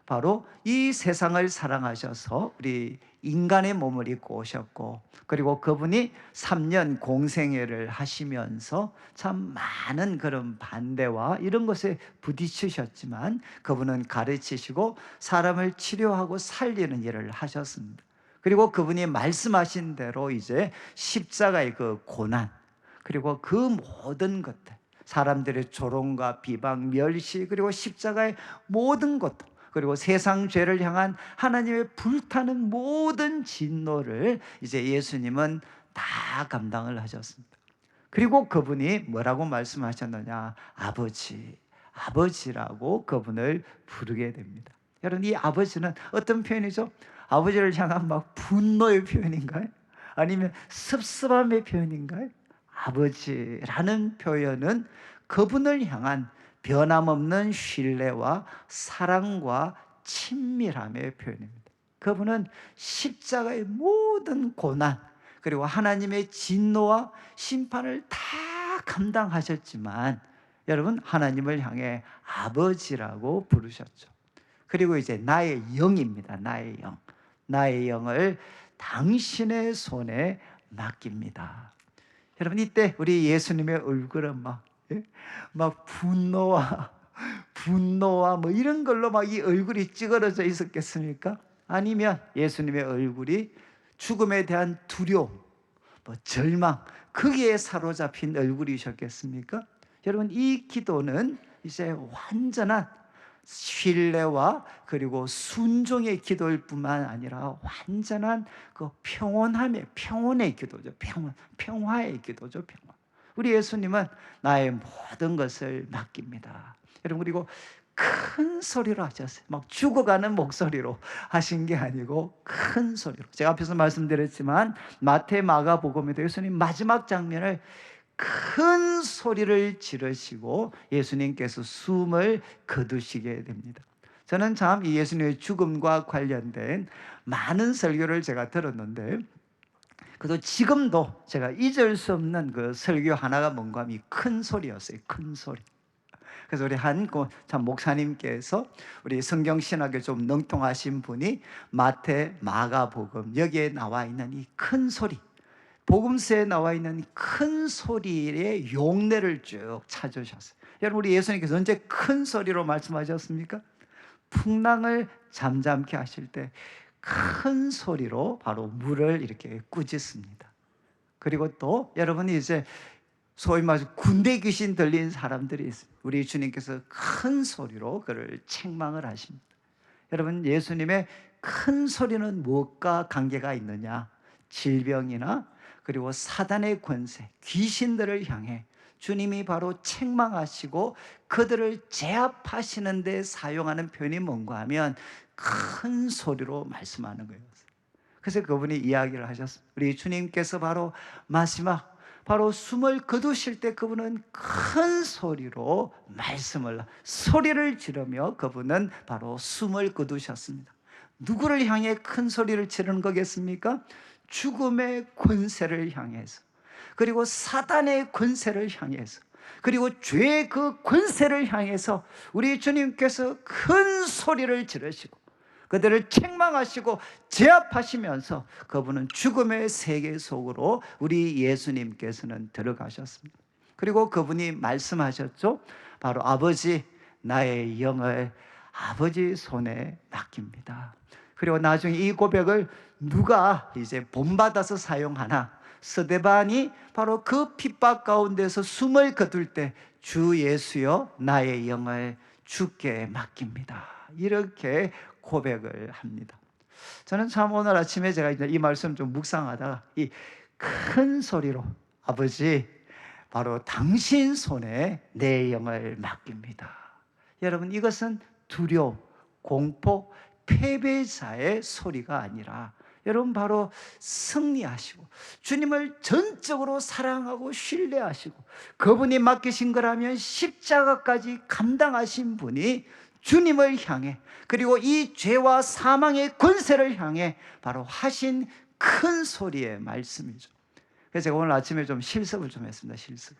S7: 바로 이 세상을 사랑하셔서 우리 인간의 몸을 입고 오셨고, 그리고 그분이 3년 공생애를 하시면서 참 많은 그런 반대와 이런 것에 부딪히셨지만 그분은 가르치시고 사람을 치료하고 살리는 일을 하셨습니다. 그리고 그분이 말씀하신 대로 이제 십자가의 그 고난, 그리고 그 모든 것들, 사람들의 조롱과 비방, 멸시, 그리고 십자가의 모든 것들, 그리고 세상 죄를 향한 하나님의 불타는 모든 진노를 이제 예수님은 다 감당을 하셨습니다. 그리고 그분이 뭐라고 말씀하셨느냐? 아버지, 아버지라고 그분을 부르게 됩니다. 여러분, 이 아버지는 어떤 표현이죠? 아버지를 향한 막 분노의 표현인가요? 아니면 섭섭함의 표현인가요? 아버지라는 표현은 그분을 향한 변함없는 신뢰와 사랑과 친밀함의 표현입니다. 그분은 십자가의 모든 고난, 그리고 하나님의 진노와 심판을 다 감당하셨지만 여러분, 하나님을 향해 아버지라고 부르셨죠. 그리고 이제 나의 영입니다. 나의 영, 나의 영을 당신의 손에 맡깁니다. 여러분, 이때 우리 예수님의 얼굴은 막 분노와 뭐 이런 걸로 막 이 얼굴이 찌그러져 있었겠습니까? 아니면 예수님의 얼굴이 죽음에 대한 두려움, 절망, 거기에 사로잡힌 얼굴이셨겠습니까? 여러분, 이 기도는 이제 완전한 신뢰와 그리고 순종의 기도일 뿐만 아니라 완전한 그 평온의 기도죠. 평화의 기도죠. 평화. 우리 예수님은 나의 모든 것을 맡깁니다. 여러분, 그리고 큰 소리로 하셨어요. 막 죽어가는 목소리로 하신 게 아니고 큰 소리로. 제가 앞에서 말씀드렸지만 마태, 마가복음에도 예수님 마지막 장면을 큰 소리를 지르시고 예수님께서 숨을 거두시게 됩니다. 저는 참 이 예수님의 죽음과 관련된 많은 설교를 제가 들었는데, 그래도 지금도 제가 잊을 수 없는 그 설교 하나가 뭔가 하면 이 큰 소리였어요. 큰 소리. 그래서 우리 참 목사님께서 우리 성경 신학에 좀 능통하신 분이 마태, 마가복음 여기에 나와 있는 이 큰 소리, 복음서에 나와 있는 큰 소리의 용례를 쭉 찾으셨어요. 여러분, 우리 예수님께서 언제 큰 소리로 말씀하셨습니까? 풍랑을 잠잠케 하실 때 큰 소리로 바로 물을 이렇게 꾸짖습니다. 그리고 또 여러분이 이제 소위 말해서 군대 귀신 들린 사람들이 있어요. 우리 주님께서 큰 소리로 그를 책망을 하십니다. 여러분, 예수님의 큰 소리는 무엇과 관계가 있느냐? 질병이나 그리고 사단의 권세, 귀신들을 향해 주님이 바로 책망하시고 그들을 제압하시는 데 사용하는 표현이 뭔가 하면 큰 소리로 말씀하는 거예요. 그래서 그분이 이야기를 하셨습니다. 우리 주님께서 바로 마지막 바로 숨을 거두실 때 그분은 큰 소리로 소리를 지르며 그분은 바로 숨을 거두셨습니다. 누구를 향해 큰 소리를 지르는 거겠습니까? 죽음의 권세를 향해서, 그리고 사단의 권세를 향해서, 그리고 죄의 그 권세를 향해서 우리 주님께서 큰 소리를 지르시고 그들을 책망하시고 제압하시면서 그분은 죽음의 세계 속으로 우리 예수님께서는 들어가셨습니다. 그리고 그분이 말씀하셨죠. 바로 아버지, 나의 영을 아버지 손에 맡깁니다. 그리고 나중에 이 고백을 누가 이제 본받아서 사용하나? 스데반이 바로 그 핍박 가운데서 숨을 거둘 때 주 예수여 나의 영을 주께 맡깁니다. 이렇게 고백을 합니다. 저는 참 오늘 아침에 제가 이 말씀 좀 묵상하다가 이 큰 소리로 아버지 바로 당신 손에 내 영을 맡깁니다. 여러분, 이것은 두려움, 공포, 패배자의 소리가 아니라 여러분 바로 승리하시고 주님을 전적으로 사랑하고 신뢰하시고 그분이 맡기신 거라면 십자가까지 감당하신 분이 주님을 향해 그리고 이 죄와 사망의 권세를 향해 바로 하신 큰 소리의 말씀이죠. 그래서 제가 오늘 아침에 좀 실습을 좀 했습니다. 실습.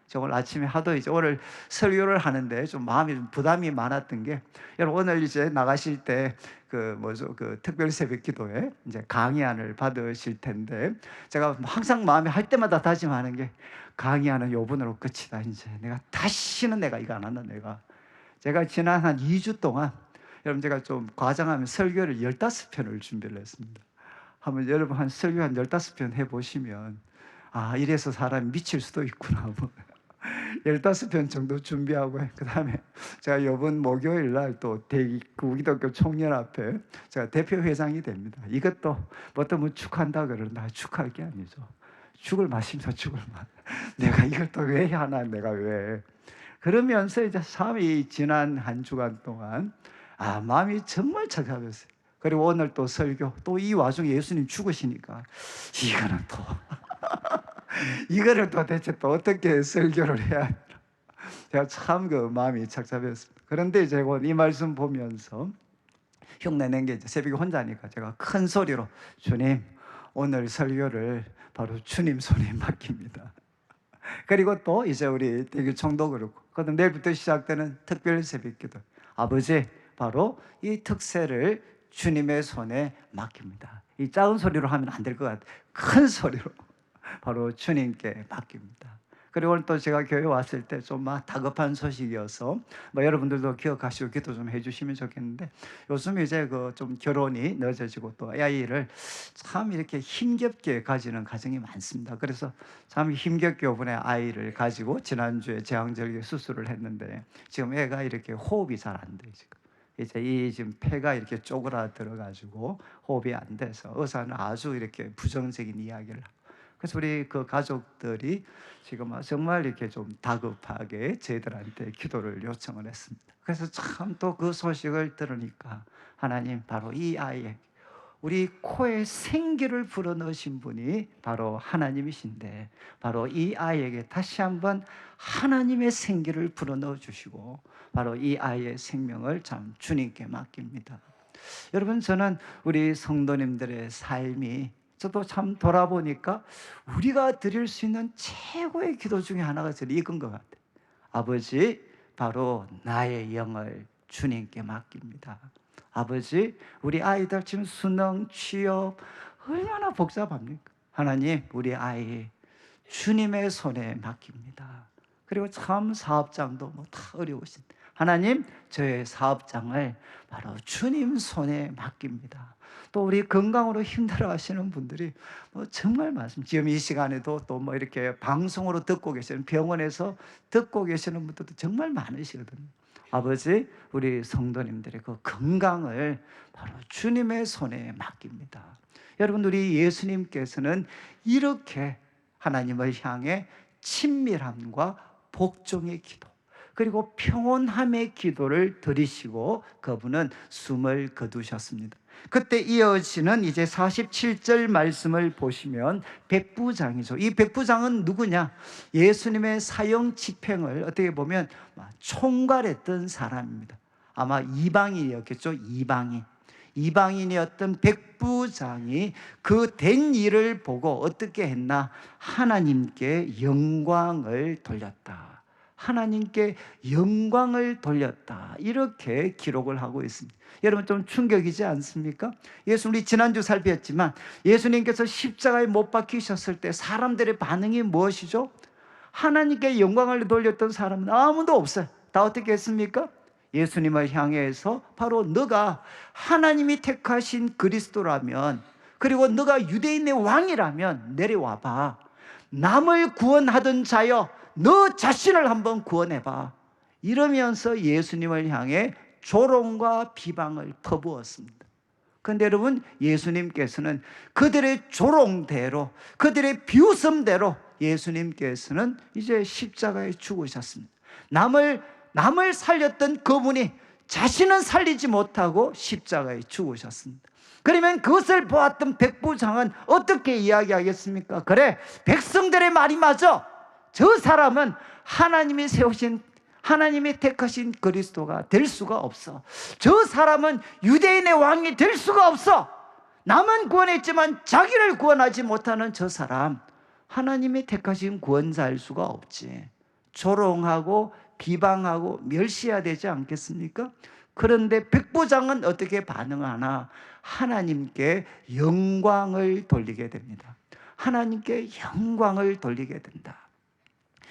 S7: 제가 오늘 아침에 하도 이제 오늘 설교를 하는데 좀 마음이 좀 부담이 많았던 게, 여러분 오늘 이제 나가실 때 그 특별 새벽 기도에 이제 강의안을 받으실 텐데, 제가 항상 마음에 할 때마다 다짐하는 게 강의안은 요번으로 끝이다. 이제 내가 다시는 내가 이거 안 한다. 제가 지난 한 2주 동안 여러분 제가 좀 과장하면 설교를 15편을 준비를 했습니다. 한번 여러분 한 설교 한 15편 해보시면 아, 이래서 사람이 미칠 수도 있구나. 15편 정도 준비하고 그 다음에 제가 이번 목요일 날 또 대구기독교 총연합회 제가 대표회장이 됩니다. 이것도 뭐 축한다 그러는데 축할 게 아니죠. 죽을 맛이면서 죽을 맛. 내가 이걸 또 왜 하나, 내가 왜. 그러면서 이제 이 지난 한 주간 동안 마음이 정말 착잡했어요. 그리고 오늘 또 설교, 또 이 와중에 예수님 죽으시니까 이거는 또 이거를 도대체 또 어떻게 설교를 해야 하나. 제가 참 그 마음이 착잡했습니다. 그런데 이제 이 말씀 보면서 흉내낸 게 이제 새벽에 혼자니까 제가 큰 소리로 주님, 오늘 설교를 바로 주님 손에 맡깁니다. 그리고 또 이제 우리 대교 총도 그렇고, 그다음 내일부터 시작되는 특별 새벽기도, 아버지 바로 이 특세를 주님의 손에 맡깁니다. 이 작은 소리로 하면 안 될 것 같아요. 큰 소리로 바로 주님께 맡깁니다. 그리고 오늘 또 제가 교회 왔을 때 좀 다급한 소식이어서 여러분들도 기억하시고 기도 좀 해주시면 좋겠는데, 요즘 이제 좀 결혼이 늦어지고 또 아이를 참 이렇게 힘겹게 가지는 가정이 많습니다. 그래서 참 힘겹게 이번에 아이를 가지고 지난주에 제왕절개 수술을 했는데 지금 애가 이렇게 호흡이 잘 안 돼요. 이제 지금 폐가 이렇게 쪼그라들어 가지고 호흡이 안 돼서 의사는 아주 이렇게 부정적인 이야기를 하고, 그래서 우리 그 가족들이 지금 정말 이렇게 좀 다급하게 저희들한테 기도를 요청을 했습니다. 그래서 참 또 그 소식을 들으니까 하나님, 바로 이 아이에게 우리 코에 생기를 불어넣으신 분이 바로 하나님이신데, 바로 이 아이에게 다시 한번 하나님의 생기를 불어넣어 주시고 바로 이 아이의 생명을 참 주님께 맡깁니다. 여러분, 저는 우리 성도님들의 삶이 저도 참 돌아보니까 우리가 드릴 수 있는 최고의 기도 중에 하나가 저는 이건 것 같아요. 아버지, 바로 나의 영을 주님께 맡깁니다. 아버지, 우리 아이들 지금 수능, 취업 얼마나 복잡합니까? 하나님, 우리 아이 주님의 손에 맡깁니다. 그리고 참 사업장도 뭐 다 어려우신 하나님, 저의 사업장을 바로 주님 손에 맡깁니다. 또 우리 건강으로 힘들어하시는 분들이 뭐 정말 많습니다. 지금 이 시간에도 또 뭐 이렇게 방송으로 듣고 계시는, 병원에서 듣고 계시는 분들도 정말 많으시거든요. 아버지, 우리 성도님들의 그 건강을 바로 주님의 손에 맡깁니다. 여러분, 우리 예수님께서는 이렇게 하나님을 향해 친밀함과 복종의 기도, 그리고 평온함의 기도를 드리시고 그분은 숨을 거두셨습니다. 그때 이어지는 이제 47절 말씀을 보시면 백부장이죠. 이 백부장은 누구냐? 예수님의 사형 집행을 어떻게 보면 총괄했던 사람입니다. 아마 이방인이었겠죠. 이방인이었던 백부장이 그 된 일을 보고 어떻게 했나? 하나님께 영광을 돌렸다. 하나님께 영광을 돌렸다. 이렇게 기록을 하고 있습니다. 여러분, 좀 충격이지 않습니까? 우리 지난주 살폈지만 예수님께서 십자가에 못 박히셨을 때 사람들의 반응이 무엇이죠? 하나님께 영광을 돌렸던 사람은 아무도 없어요. 다 어떻게 했습니까? 예수님을 향해서 바로 너가 하나님이 택하신 그리스도라면, 그리고 너가 유대인의 왕이라면 내려와봐. 남을 구원하던 자여, 너 자신을 한번 구원해봐. 이러면서 예수님을 향해 조롱과 비방을 퍼부었습니다. 그런데 여러분, 예수님께서는 그들의 조롱대로, 그들의 비웃음대로 예수님께서는 이제 십자가에 죽으셨습니다. 남을 살렸던 그분이 자신은 살리지 못하고 십자가에 죽으셨습니다. 그러면 그것을 보았던 백부장은 어떻게 이야기하겠습니까? 그래, 백성들의 말이 맞아. 저 사람은 하나님이 세우신, 하나님이 택하신 그리스도가 될 수가 없어. 저 사람은 유대인의 왕이 될 수가 없어. 남은 구원했지만 자기를 구원하지 못하는 저 사람, 하나님이 택하신 구원자일 수가 없지. 조롱하고 비방하고 멸시해야 되지 않겠습니까? 그런데 백부장은 어떻게 반응하나? 하나님께 영광을 돌리게 됩니다. 하나님께 영광을 돌리게 된다.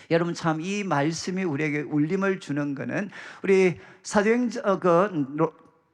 S7: 여러분, 참 이 말씀이 우리에게 울림을 주는 것은 우리 사도행전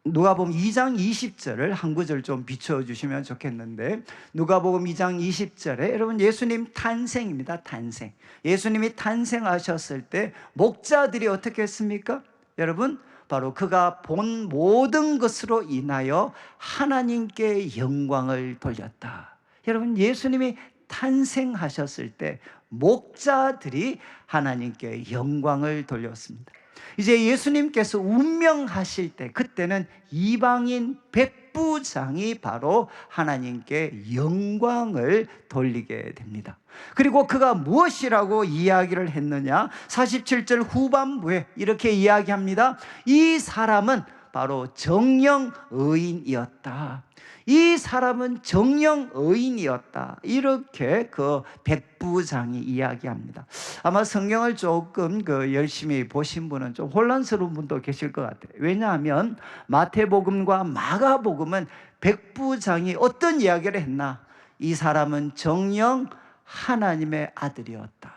S7: 누가복음 2장 20절을 한 구절 좀 비춰주시면 좋겠는데, 누가복음 2장 20절에 여러분, 예수님 탄생입니다. 탄생. 예수님이 탄생하셨을 때 목자들이 어떻게 했습니까? 여러분, 바로 그가 본 모든 것으로 인하여 하나님께 영광을 돌렸다. 여러분, 예수님이 탄생하셨을 때 목자들이 하나님께 영광을 돌렸습니다. 이제 예수님께서 운명하실 때, 그때는 이방인 백부장이 바로 하나님께 영광을 돌리게 됩니다. 그리고 그가 무엇이라고 이야기를 했느냐? 47절 후반부에 이렇게 이야기합니다. 이 사람은 바로 정령 의인이었다. 이 사람은 정령 의인이었다. 이렇게 그 백부장이 이야기합니다. 아마 성경을 조금 열심히 보신 분은 좀 혼란스러운 분도 계실 것 같아요. 왜냐하면 마태복음과 마가복음은 백부장이 어떤 이야기를 했나? 이 사람은 정령 하나님의 아들이었다.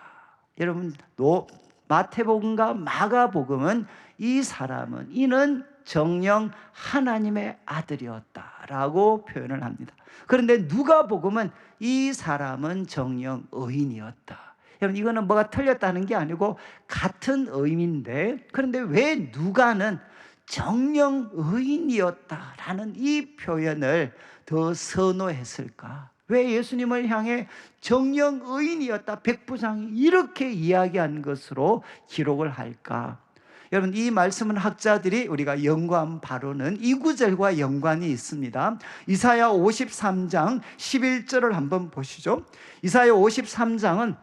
S7: 여러분, 마태복음과 마가복음은 이 사람은, 이는 정령 하나님의 아들이었다라고 표현을 합니다. 그런데 누가복음은 이 사람은 정령 의인이었다. 여러분, 이거는 뭐가 틀렸다는 게 아니고 같은 의미인데, 그런데 왜 누가는 정령 의인이었다라는 이 표현을 더 선호했을까? 왜 예수님을 향해 정령 의인이었다, 백부장이 이렇게 이야기한 것으로 기록을 할까? 여러분, 이 말씀은 학자들이 우리가 연구한 바로는 이 구절과 연관이 있습니다. 이사야 53장 11절을 한번 보시죠. 이사야 53장은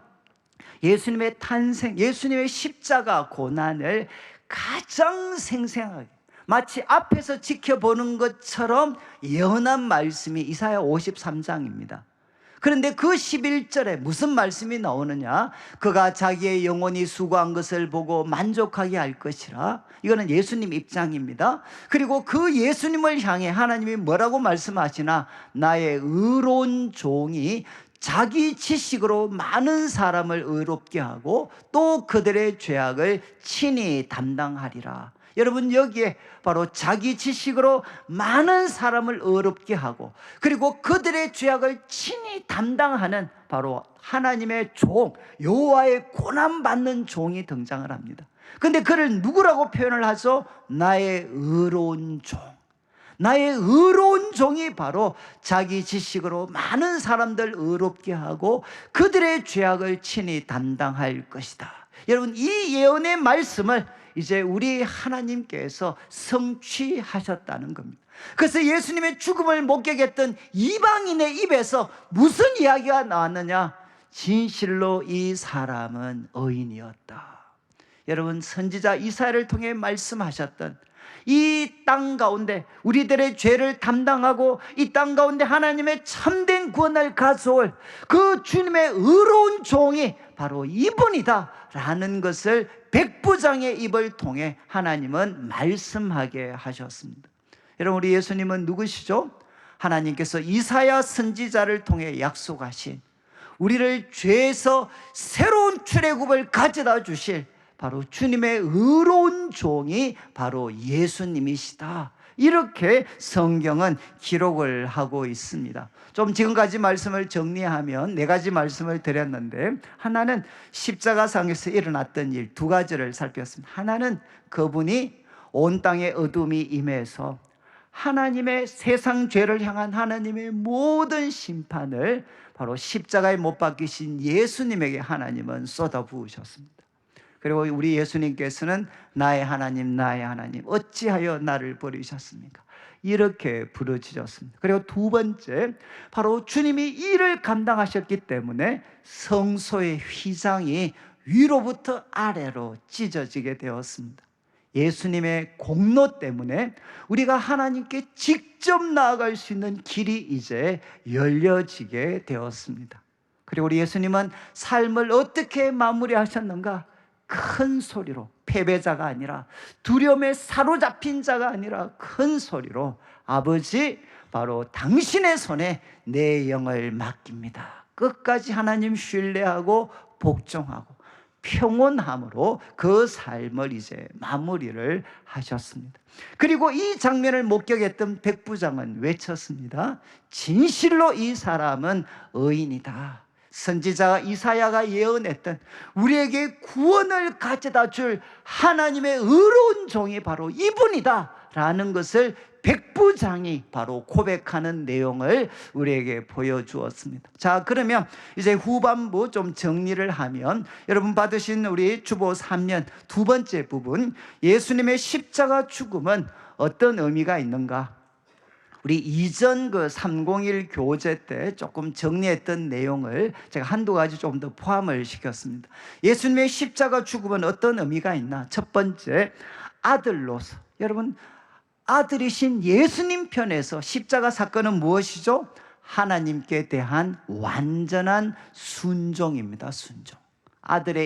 S7: 예수님의 탄생, 예수님의 십자가 고난을 가장 생생하게, 마치 앞에서 지켜보는 것처럼 예언한 말씀이 이사야 53장입니다. 그런데 그 11절에 무슨 말씀이 나오느냐? 그가 자기의 영혼이 수고한 것을 보고 만족하게 할 것이라. 이거는 예수님 입장입니다. 그리고 그 예수님을 향해 하나님이 뭐라고 말씀하시나? 나의 의로운 종이 자기 지식으로 많은 사람을 의롭게 하고 또 그들의 죄악을 친히 담당하리라. 여러분, 여기에 바로 자기 지식으로 많은 사람을 의롭게 하고 그리고 그들의 죄악을 친히 담당하는 바로 하나님의 종, 여호와의 고난받는 종이 등장을 합니다. 그런데 그를 누구라고 표현을 하죠? 나의 의로운 종. 나의 의로운 종이 바로 자기 지식으로 많은 사람들 의롭게 하고 그들의 죄악을 친히 담당할 것이다. 여러분, 이 예언의 말씀을 이제 우리 하나님께서 성취하셨다는 겁니다. 그래서 예수님의 죽음을 목격했던 이방인의 입에서 무슨 이야기가 나왔느냐? 진실로 이 사람은 의인이었다. 여러분, 선지자 이사야를 통해 말씀하셨던 이 땅 가운데 우리들의 죄를 담당하고 이 땅 가운데 하나님의 참된 구원을 가져올 그 주님의 의로운 종이 바로 이분이다 라는 것을 백부장의 입을 통해 하나님은 말씀하게 하셨습니다. 여러분, 우리 예수님은 누구시죠? 하나님께서 이사야 선지자를 통해 약속하신 우리를 죄에서 새로운 출애굽을 가져다 주실 바로 주님의 의로운 종이 바로 예수님이시다. 이렇게 성경은 기록을 하고 있습니다. 좀 지금까지 말씀을 정리하면 4가지 말씀을 드렸는데, 하나는 십자가상에서 일어났던 일 2가지를 살폈습니다. 하나는 그분이 온 땅에 어둠이 임해서 하나님의 세상 죄를 향한 하나님의 모든 심판을 바로 십자가에 못 박히신 예수님에게 하나님은 쏟아부으셨습니다. 그리고 우리 예수님께서는 나의 하나님, 나의 하나님, 어찌하여 나를 버리셨습니까? 이렇게 부르짖었습니다. 그리고 2번째, 바로 주님이 이를 감당하셨기 때문에 성소의 휘장이 위로부터 아래로 찢어지게 되었습니다. 예수님의 공로 때문에 우리가 하나님께 직접 나아갈 수 있는 길이 이제 열려지게 되었습니다. 그리고 우리 예수님은 삶을 어떻게 마무리하셨는가? 큰 소리로, 패배자가 아니라, 두려움에 사로잡힌 자가 아니라 큰 소리로, 아버지, 바로 당신의 손에 내 영을 맡깁니다. 끝까지 하나님 신뢰하고 복종하고 평온함으로 그 삶을 이제 마무리를 하셨습니다. 그리고 이 장면을 목격했던 백부장은 외쳤습니다. 진실로 이 사람은 의인이다. 선지자 이사야가 예언했던 우리에게 구원을 가져다 줄 하나님의 의로운 종이 바로 이분이다 라는 것을 백부장이 바로 고백하는 내용을 우리에게 보여주었습니다. 자, 그러면 이제 후반부 좀 정리를 하면, 여러분 받으신 우리 주보 3년 2번째 부분, 예수님의 십자가 죽음은 어떤 의미가 있는가? 우리 이전 그 301 교재 때 조금 정리했던 내용을 제가 한두 가지 좀 더 포함을 시켰습니다. 예수님의 십자가 죽음은 어떤 의미가 있나? 첫 번째, 아들로서. 여러분, 아들이신 예수님 편에서 십자가 사건은 무엇이죠? 하나님께 대한 완전한 순종입니다. 순종. 아들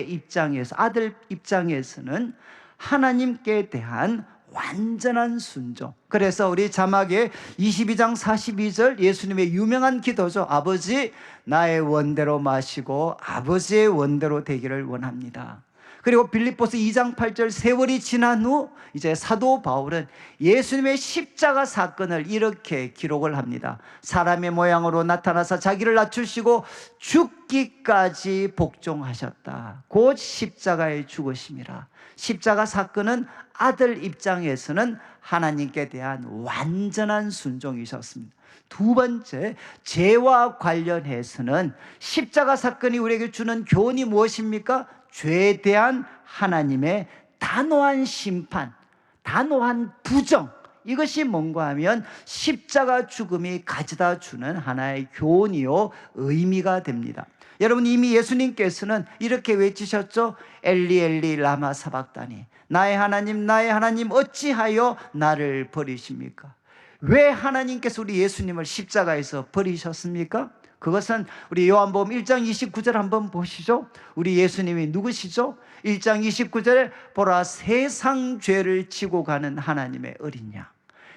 S7: 입장에서는 하나님께 대한 완전한 순종. 그래서 우리 자막에 22장 42절 예수님의 유명한 기도죠. 아버지, 나의 원대로 마시고 아버지의 원대로 되기를 원합니다. 그리고 빌립보서 2장 8절, 세월이 지난 후 이제 사도 바울은 예수님의 십자가 사건을 이렇게 기록을 합니다. 사람의 모양으로 나타나서 자기를 낮추시고 죽기까지 복종하셨다. 곧 십자가에 죽으심이라. 십자가 사건은 아들 입장에서는 하나님께 대한 완전한 순종이셨습니다. 2번째, 죄와 관련해서는 십자가 사건이 우리에게 주는 교훈이 무엇입니까? 죄에 대한 하나님의 단호한 심판, 단호한 부정, 이것이 뭔가 하면 십자가 죽음이 가져다 주는 하나의 교훈이요 의미가 됩니다. 여러분, 이미 예수님께서는 이렇게 외치셨죠. 엘리 엘리 라마 사박다니, 나의 하나님 어찌하여 나를 버리십니까? 왜 하나님께서 우리 예수님을 십자가에서 버리셨습니까? 그것은 우리 요한복음 1장 29절 한번 보시죠. 우리 예수님이 누구시죠? 1장 29절에 보라 세상 죄를 지고 가는 하나님의 어린 양.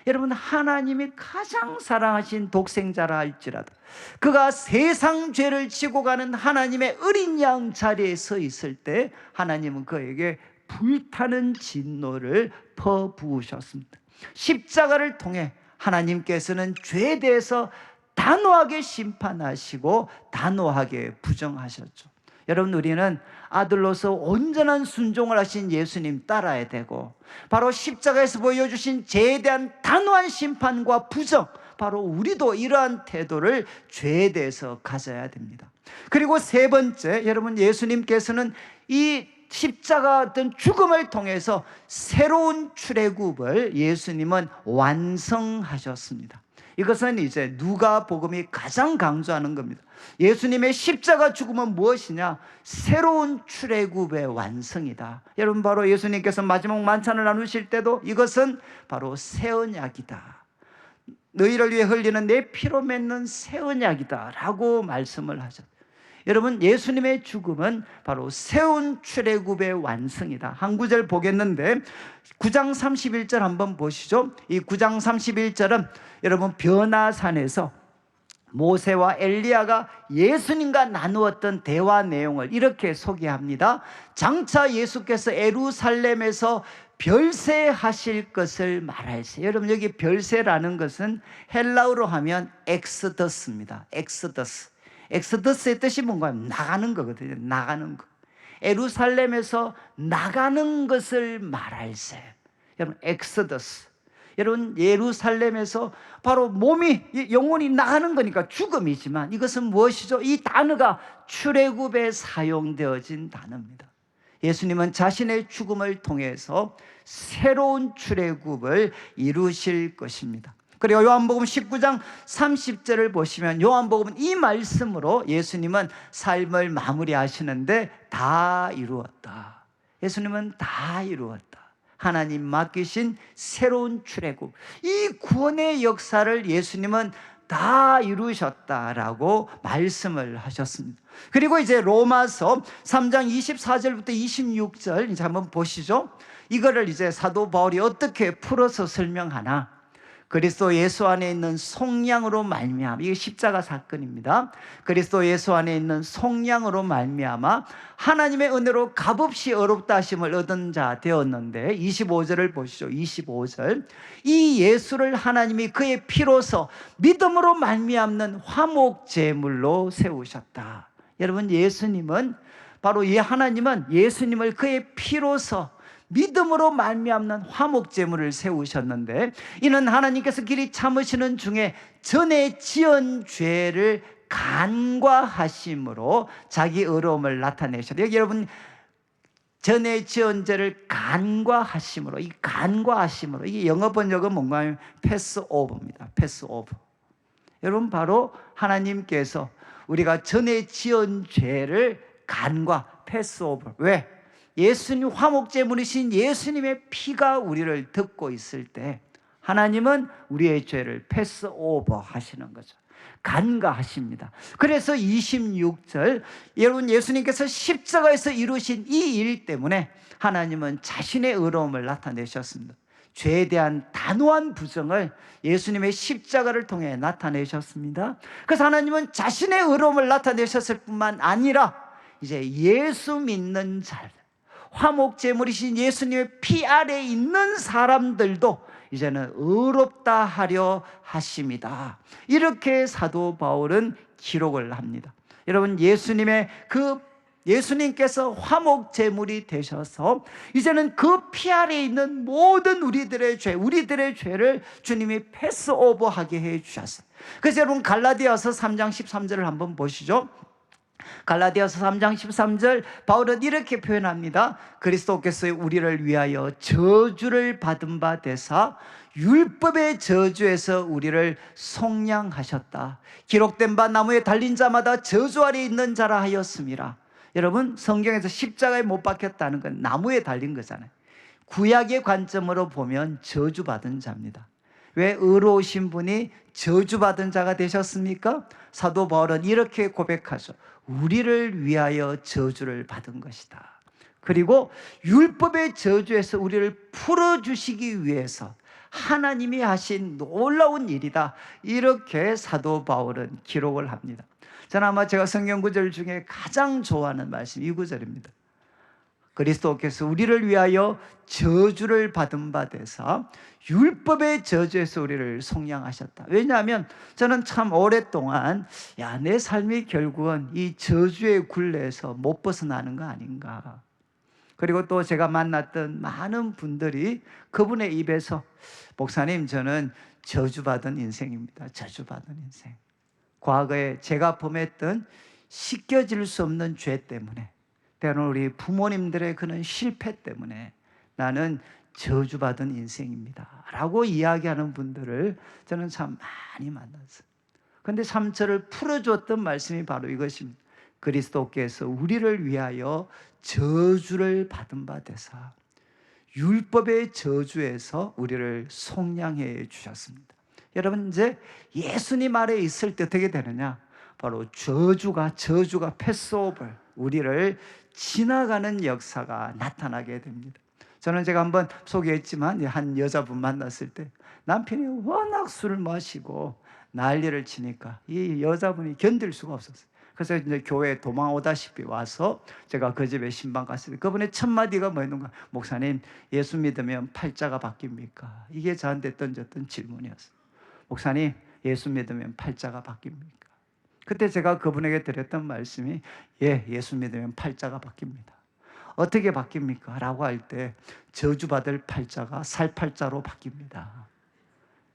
S7: 여러분, 하나님이 가장 사랑하신 독생자라 할지라도 그가 세상 죄를 지고 가는 하나님의 어린 양 자리에 서 있을 때 하나님은 그에게 불타는 진노를 퍼부으셨습니다. 십자가를 통해 하나님께서는 죄에 대해서 단호하게 심판하시고 단호하게 부정하셨죠. 여러분, 우리는 아들로서 온전한 순종을 하신 예수님 따라야 되고, 바로 십자가에서 보여주신 죄에 대한 단호한 심판과 부정, 바로 우리도 이러한 태도를 죄에 대해서 가져야 됩니다. 그리고 세 번째, 여러분, 예수님께서는 이 십자가 어떤 죽음을 통해서 새로운 출애굽을 예수님은 완성하셨습니다. 이것은 이제 누가복음이 가장 강조하는 겁니다. 예수님의 십자가 죽음은 무엇이냐? 새로운 출애굽의 완성이다. 여러분, 바로 예수님께서 마지막 만찬을 나누실 때도 이것은 바로 새 언약이다. 너희를 위해 흘리는 내 피로 맺는 새 언약이다 라고 말씀을 하셨어요. 여러분, 예수님의 죽음은 바로 새로운 출애굽의 완성이다. 한 구절 보겠는데 9장 31절 한번 보시죠. 이 9장 31절은 여러분 변화산에서 모세와 엘리야가 예수님과 나누었던 대화 내용을 이렇게 소개합니다. 장차 예수께서 예루살렘에서 별세하실 것을 말할세. 여러분, 여기 별세라는 것은 헬라어로 하면 엑스더스입니다. 엑스더스. 엑스더스의 뜻이 뭔가요? 나가는 거거든요. 나가는 거. 예루살렘에서 나가는 것을 말할세. 여러분, 엑스더스. 여러분, 예루살렘에서 바로 몸이 영혼이 나가는 거니까 죽음이지만 이것은 무엇이죠? 이 단어가 출애굽에 사용되어진 단어입니다. 예수님은 자신의 죽음을 통해서 새로운 출애굽을 이루실 것입니다. 그리고 요한복음 19장 30절을 보시면 요한복음은 이 말씀으로 예수님은 삶을 마무리하시는데 다 이루었다. 예수님은 다 이루었다. 하나님 맡기신 새로운 출애굽, 이 구원의 역사를 예수님은 다 이루셨다라고 말씀을 하셨습니다. 그리고 이제 로마서 3장 24절부터 26절 이제 한번 보시죠. 이거를 이제 사도 바울이 어떻게 풀어서 설명하나? 그리스도 예수 안에 있는 속량으로 말미암아, 이게 십자가 사건입니다. 그리스도 예수 안에 있는 속량으로 말미암아 하나님의 은혜로 값없이 어렵다 하심을 얻은 자 되었는데, 25절을 보시죠. 25절, 이 예수를 하나님이 그의 피로서 믿음으로 말미암는 화목 제물로 세우셨다. 여러분, 예수님은 바로 이 하나님은 예수님을 그의 피로서 믿음으로 말미암는 화목제물을 세우셨는데, 이는 하나님께서 길이 참으시는 중에 전에 지은 죄를 간과하심으로 자기 의로움을 나타내셨다. 여기 여러분, 전에 지은 죄를 간과하심으로, 이 간과하심으로, 이게 영어 번역은 뭔가 하면 패스오버입니다. 패스오버. 여러분, 바로 하나님께서 우리가 전에 지은 죄를 간과, 패스오버. 왜? 예수님, 화목제물이신 예수님의 피가 우리를 덮고 있을 때 하나님은 우리의 죄를 패스오버 하시는 거죠. 간과하십니다. 그래서 26절, 여러분, 예수님께서 십자가에서 이루신 이 일 때문에 하나님은 자신의 의로움을 나타내셨습니다. 죄에 대한 단호한 부정을 예수님의 십자가를 통해 나타내셨습니다. 그래서 하나님은 자신의 의로움을 나타내셨을 뿐만 아니라 이제 예수 믿는 자들, 화목제물이신 예수님의 피 아래에 있는 사람들도 이제는 의롭다 하려 하십니다. 이렇게 사도 바울은 기록을 합니다. 여러분, 예수님께서 화목제물이 되셔서 이제는 그 피 아래에 있는 모든 우리들의 죄를 주님이 패스오버하게 해 주셨어요. 그래서 여러분, 갈라디아서 3장 13절을 한번 보시죠. 갈라디아서 3장 13절, 바울은 이렇게 표현합니다. 그리스도께서 우리를 위하여 저주를 받은 바 되사 율법의 저주에서 우리를 속량하셨다. 기록된 바 나무에 달린 자마다 저주 아래 있는 자라 하였음이라. 여러분, 성경에서 십자가에 못 박혔다는 건 나무에 달린 거잖아요. 구약의 관점으로 보면 저주받은 자입니다. 왜 의로우신 분이 저주받은 자가 되셨습니까? 사도 바울은 이렇게 고백하죠. 우리를 위하여 저주를 받은 것이다. 그리고 율법의 저주에서 우리를 풀어주시기 위해서 하나님이 하신 놀라운 일이다. 이렇게 사도 바울은 기록을 합니다. 저는 아마 제가 성경 구절 중에 가장 좋아하는 말씀이 이 구절입니다. 그리스도께서 우리를 위하여 저주를 받은 바 되사 율법의 저주에서 우리를 속량하셨다. 왜냐하면 저는 참 오랫동안 내 삶이 결국은 이 저주의 굴레에서 못 벗어나는 거 아닌가. 그리고 또 제가 만났던 많은 분들이 그분의 입에서 목사님, 저는 저주받은 인생입니다. 저주받은 인생. 과거에 제가 범했던 씻겨질 수 없는 죄 때문에, 때로는 우리 부모님들의 그런 실패 때문에 나는 저주받은 인생입니다 라고 이야기하는 분들을 저는 참 많이 만났어요. 그런데 참 저를 풀어줬던 말씀이 바로 이것입니다. 그리스도께서 우리를 위하여 저주를 받은 바 되사 율법의 저주에서 우리를 속량해 주셨습니다. 여러분, 이제 예수님 아래 있을 때 어떻게 되느냐? 바로 저주가 패스오버, 우리를 지나가는 역사가 나타나게 됩니다. 저는 제가 한번 소개했지만 한 여자분 만났을 때 남편이 워낙 술을 마시고 난리를 치니까 이 여자분이 견딜 수가 없었어요. 그래서 이제 교회에 도망오다시피 와서 제가 그 집에 신방 갔을 때 그분의 첫 마디가 뭐였는가? 목사님, 예수 믿으면 팔자가 바뀝니까? 이게 저한테 던졌던 질문이었어요. 목사님, 예수 믿으면 팔자가 바뀝니까? 그때 제가 그분에게 드렸던 말씀이 예수 믿으면 팔자가 바뀝니다. 어떻게 바뀝니까? 라고 할 때 저주받을 팔자가 살팔자로 바뀝니다.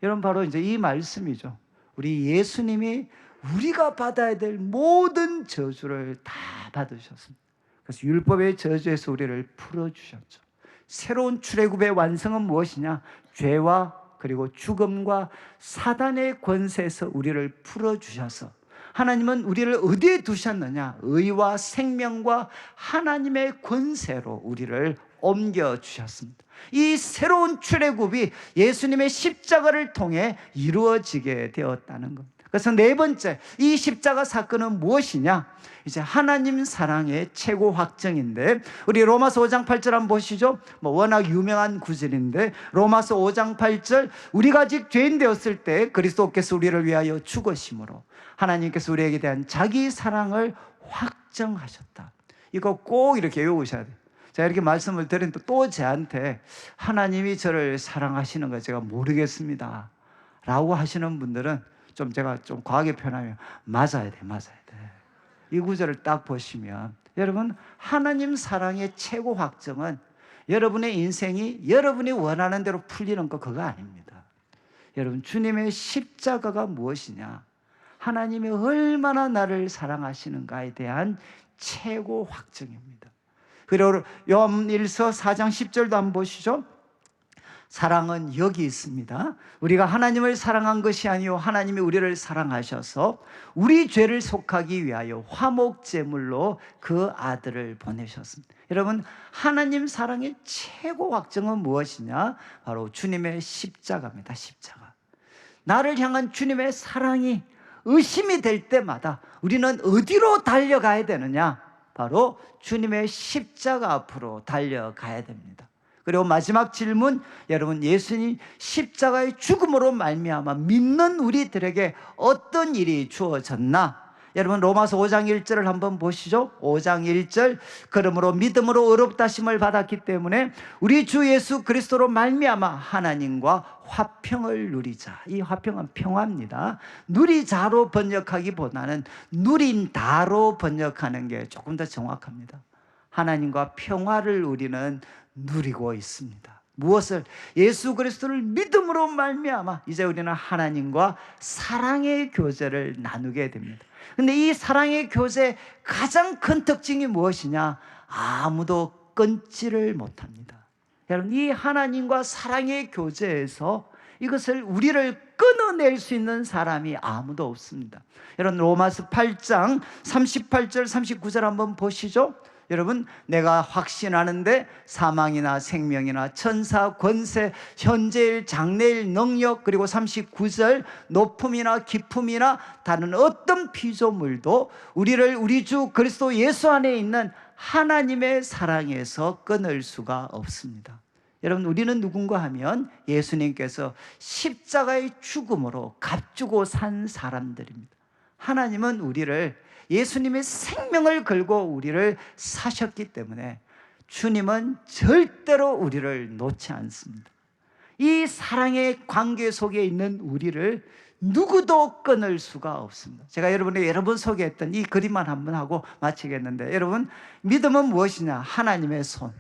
S7: 여러분, 바로 이제 이 말씀이죠. 우리 예수님이 우리가 받아야 될 모든 저주를 다 받으셨습니다. 그래서 율법의 저주에서 우리를 풀어주셨죠. 새로운 출애굽의 완성은 무엇이냐? 죄와 그리고 죽음과 사단의 권세에서 우리를 풀어주셔서 하나님은 우리를 어디에 두셨느냐? 의와 생명과 하나님의 권세로 우리를 옮겨주셨습니다. 이 새로운 출애굽이 예수님의 십자가를 통해 이루어지게 되었다는 겁니다. 그래서 네 번째, 이 십자가 사건은 무엇이냐? 이제 하나님 사랑의 최고 확정인데, 우리 로마서 5장 8절 한번 보시죠. 워낙 유명한 구절인데, 로마서 5장 8절, 우리가 아직 죄인 되었을 때 그리스도께서 우리를 위하여 죽으심으로 하나님께서 우리에게 대한 자기 사랑을 확정하셨다. 이거 꼭 이렇게 외우셔야 돼요. 제가 이렇게 말씀을 드리는데 또 저한테 하나님이 저를 사랑하시는 거 제가 모르겠습니다 라고 하시는 분들은 제가 좀 과하게 표현하면 맞아야 돼. 이 구절을 딱 보시면 여러분, 하나님 사랑의 최고 확정은 여러분의 인생이 여러분이 원하는 대로 풀리는 거 그거 아닙니다. 여러분, 주님의 십자가가 무엇이냐? 하나님이 얼마나 나를 사랑하시는가에 대한 최고 확정입니다. 그리고 요한일서 4장 10절도 한번 보시죠. 사랑은 여기 있습니다. 우리가 하나님을 사랑한 것이 아니요 하나님이 우리를 사랑하셔서 우리 죄를 속하기 위하여 화목제물로 그 아들을 보내셨습니다. 여러분, 하나님 사랑의 최고 확정은 무엇이냐? 바로 주님의 십자가입니다. 십자가. 나를 향한 주님의 사랑이 의심이 될 때마다 우리는 어디로 달려가야 되느냐? 바로 주님의 십자가 앞으로 달려가야 됩니다. 그리고 마지막 질문, 여러분, 예수님 십자가의 죽음으로 말미암아 믿는 우리들에게 어떤 일이 주어졌나? 여러분, 로마서 5장 1절을 한번 보시죠. 5장 1절, 그러므로 믿음으로 의롭다 하심을 받았기 때문에 우리 주 예수 그리스도로 말미암아 하나님과 화평을 누리자. 이 화평은 평화입니다. 누리자로 번역하기보다는 누린다로 번역하는 게 조금 더 정확합니다. 하나님과 평화를 우리는 누리고 있습니다. 무엇을? 예수 그리스도를 믿음으로 말미암아 이제 우리는 하나님과 사랑의 교제를 나누게 됩니다. 근데 이 사랑의 교제의 가장 큰 특징이 무엇이냐? 아무도 끊지를 못합니다. 여러분, 이 하나님과 사랑의 교제에서 이것을 우리를 끊어낼 수 있는 사람이 아무도 없습니다. 여러분, 로마서 8장 38절 39절 한번 보시죠. 여러분, 내가 확신하는데 사망이나 생명이나 천사, 권세, 현재일, 장래일, 능력, 그리고 39절 높음이나 깊음이나 다른 어떤 피조물도 우리를 우리 주 그리스도 예수 안에 있는 하나님의 사랑에서 끊을 수가 없습니다. 여러분, 우리는 누군가 하면 예수님께서 십자가의 죽음으로 값주고 산 사람들입니다. 하나님은 우리를 예수님의 생명을 걸고 우리를 사셨기 때문에 주님은 절대로 우리를 놓지 않습니다. 이 사랑의 관계 속에 있는 우리를 누구도 끊을 수가 없습니다. 제가 여러 번 소개했던 이 그림만 한번 하고 마치겠는데, 여러분, 믿음은 무엇이냐? 하나님의 손,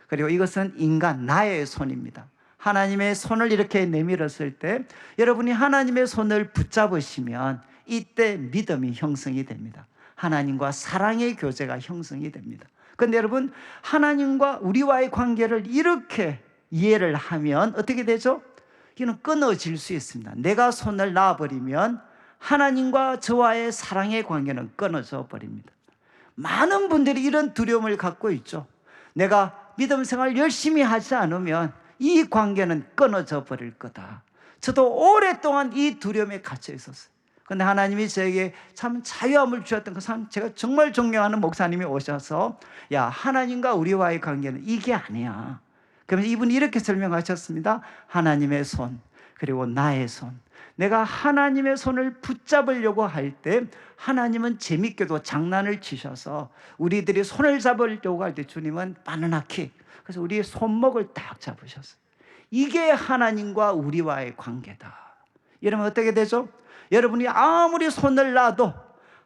S7: 그리고 이것은 인간, 나의 손입니다. 하나님의 손을 이렇게 내밀었을 때 여러분이 하나님의 손을 붙잡으시면 이때 믿음이 형성이 됩니다. 하나님과 사랑의 교제가 형성이 됩니다. 그런데 여러분, 하나님과 우리와의 관계를 이렇게 이해를 하면 어떻게 되죠? 이는 끊어질 수 있습니다. 내가 손을 놔버리면 하나님과 저와의 사랑의 관계는 끊어져 버립니다. 많은 분들이 이런 두려움을 갖고 있죠. 내가 믿음 생활 열심히 하지 않으면 이 관계는 끊어져 버릴 거다. 저도 오랫동안 이 두려움에 갇혀 있었어요. 그런데 하나님이 저에게 참 자유함을 주셨던 그 사람, 제가 정말 존경하는 목사님이 오셔서, 야, 하나님과 우리와의 관계는 이게 아니야. 그러면서 이분이 이렇게 설명하셨습니다. 하나님의 손, 그리고 나의 손. 내가 하나님의 손을 붙잡으려고 할 때 하나님은 재밌게도 장난을 치셔서 우리들이 손을 잡으려고 할 때 주님은 바나나킥, 그래서 우리의 손목을 딱 잡으셨어요. 이게 하나님과 우리와의 관계다. 이러면 어떻게 되죠? 여러분이 아무리 손을 놔도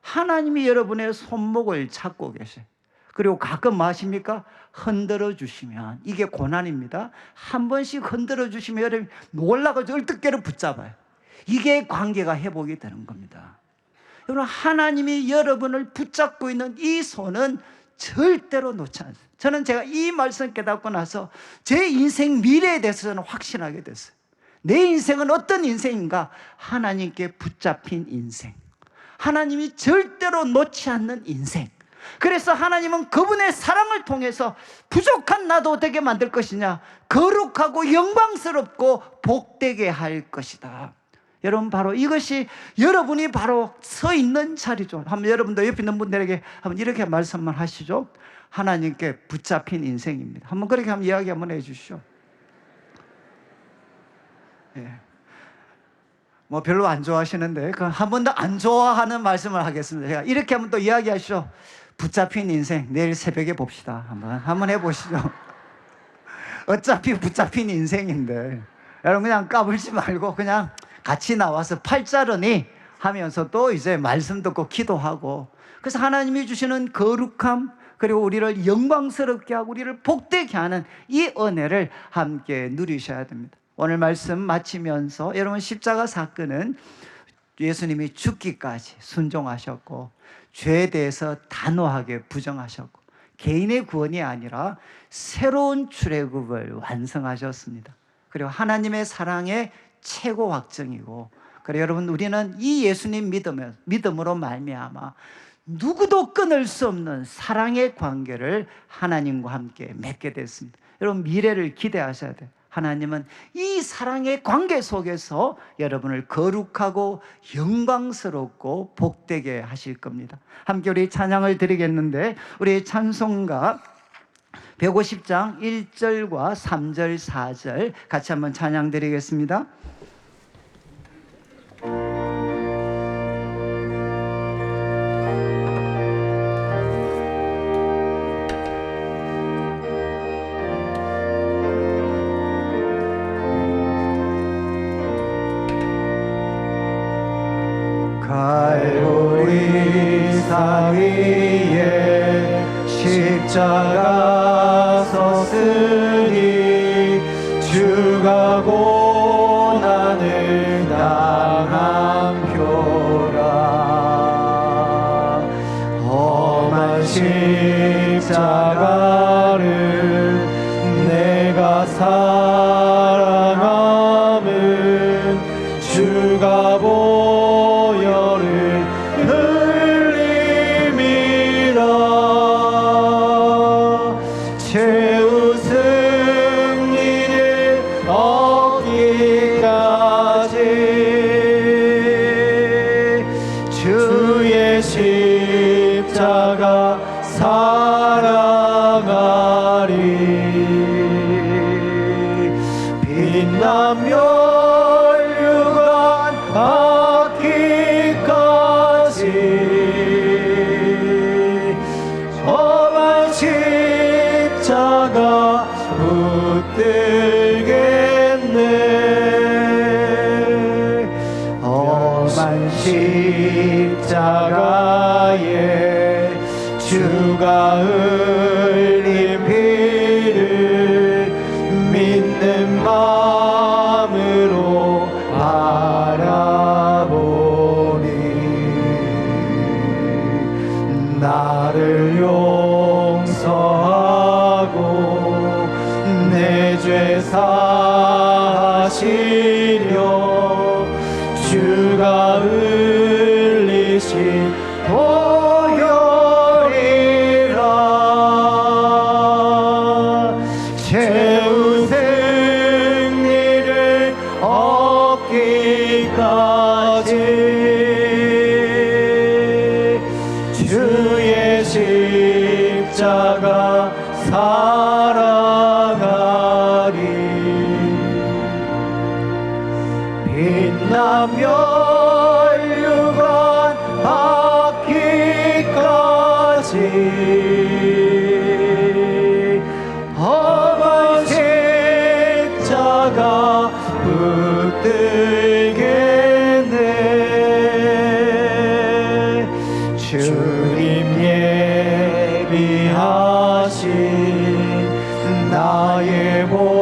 S7: 하나님이 여러분의 손목을 잡고 계세요. 그리고 가끔 뭐 하십니까? 흔들어 주시면, 이게 고난입니다. 한 번씩 흔들어 주시면 여러분이 놀라가지고 얼뜻결을 붙잡아요. 이게 관계가 회복이 되는 겁니다. 여러분, 하나님이 여러분을 붙잡고 있는 이 손은 절대로 놓지 않습니다. 저는 제가 이 말씀 깨닫고 나서 제 인생 미래에 대해서 저는 확신하게 됐어요. 내 인생은 어떤 인생인가? 하나님께 붙잡힌 인생, 하나님이 절대로 놓지 않는 인생. 그래서 하나님은 그분의 사랑을 통해서 부족한 나도 어떻게 만들 것이냐? 거룩하고 영광스럽고 복되게 할 것이다. 여러분, 바로 이것이 여러분이 바로 서 있는 자리죠. 한번 여러분도 옆에 있는 분들에게 한번 이렇게 말씀만 하시죠. 하나님께 붙잡힌 인생입니다. 한번 그렇게 한번 이야기 한번 해주시죠. 예. 뭐 별로 안 좋아하시는데 한 번 더 안 좋아하는 말씀을 하겠습니다. 제가 이렇게 한번 또 이야기하시죠. 붙잡힌 인생 내일 새벽에 봅시다. 한번 해보시죠. 어차피 붙잡힌 인생인데 여러분 그냥 까불지 말고 그냥 같이 나와서 팔자르니 하면서 또 이제 말씀 듣고 기도하고, 그래서 하나님이 주시는 거룩함, 그리고 우리를 영광스럽게 하고 우리를 복되게 하는 이 은혜를 함께 누리셔야 됩니다. 오늘 말씀 마치면서 여러분, 십자가 사건은 예수님이 죽기까지 순종하셨고 죄에 대해서 단호하게 부정하셨고 개인의 구원이 아니라 새로운 출애굽을 완성하셨습니다. 그리고 하나님의 사랑의 최고 확정이고, 그리고 여러분, 우리는 이 예수님 믿음으로 말미암아 누구도 끊을 수 없는 사랑의 관계를 하나님과 함께 맺게 됐습니다. 여러분, 미래를 기대하셔야 돼요. 하나님은 이 사랑의 관계 속에서 여러분을 거룩하고 영광스럽고 복되게 하실 겁니다. 함께 우리 찬양을 드리겠는데, 우리 찬송가 150장 1절과 3절 4절 같이 한번 찬양 드리겠습니다.
S3: 갈보리 산 위에 십자가 섰으니 주가 고난을 당한 표라. 험한 십자가를 내가 사랑함은 주가 보혈을 흘림이라. 십자가 사랑하리. 빛나며 멸류관 받기까지 험한 십자가 붙들겠네. 험한 십자가에 주가 흘린 피를 믿는 마음으로 바라보니 나를 용서하고 내 죄 사하시려 주가 흘리신 보혈이라. 최후 승리를 얻기까지 주의 십자가 사랑하리. 빛나며 멸류관 받기까지 험한 십자가 붙들겠네. 주님 예비하신 나의 본향집에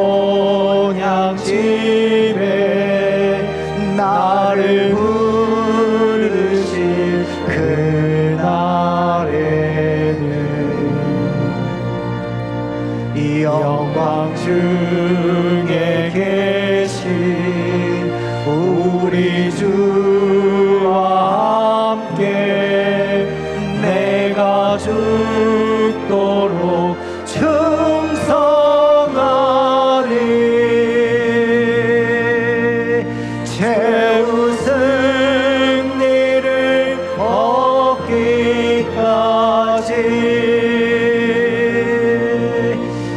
S3: 나를 부르신 그날에는 이 영광 중에 계신 우리 주와 함께 내가 죽도록 충성하리. 최후 승리를 얻기까지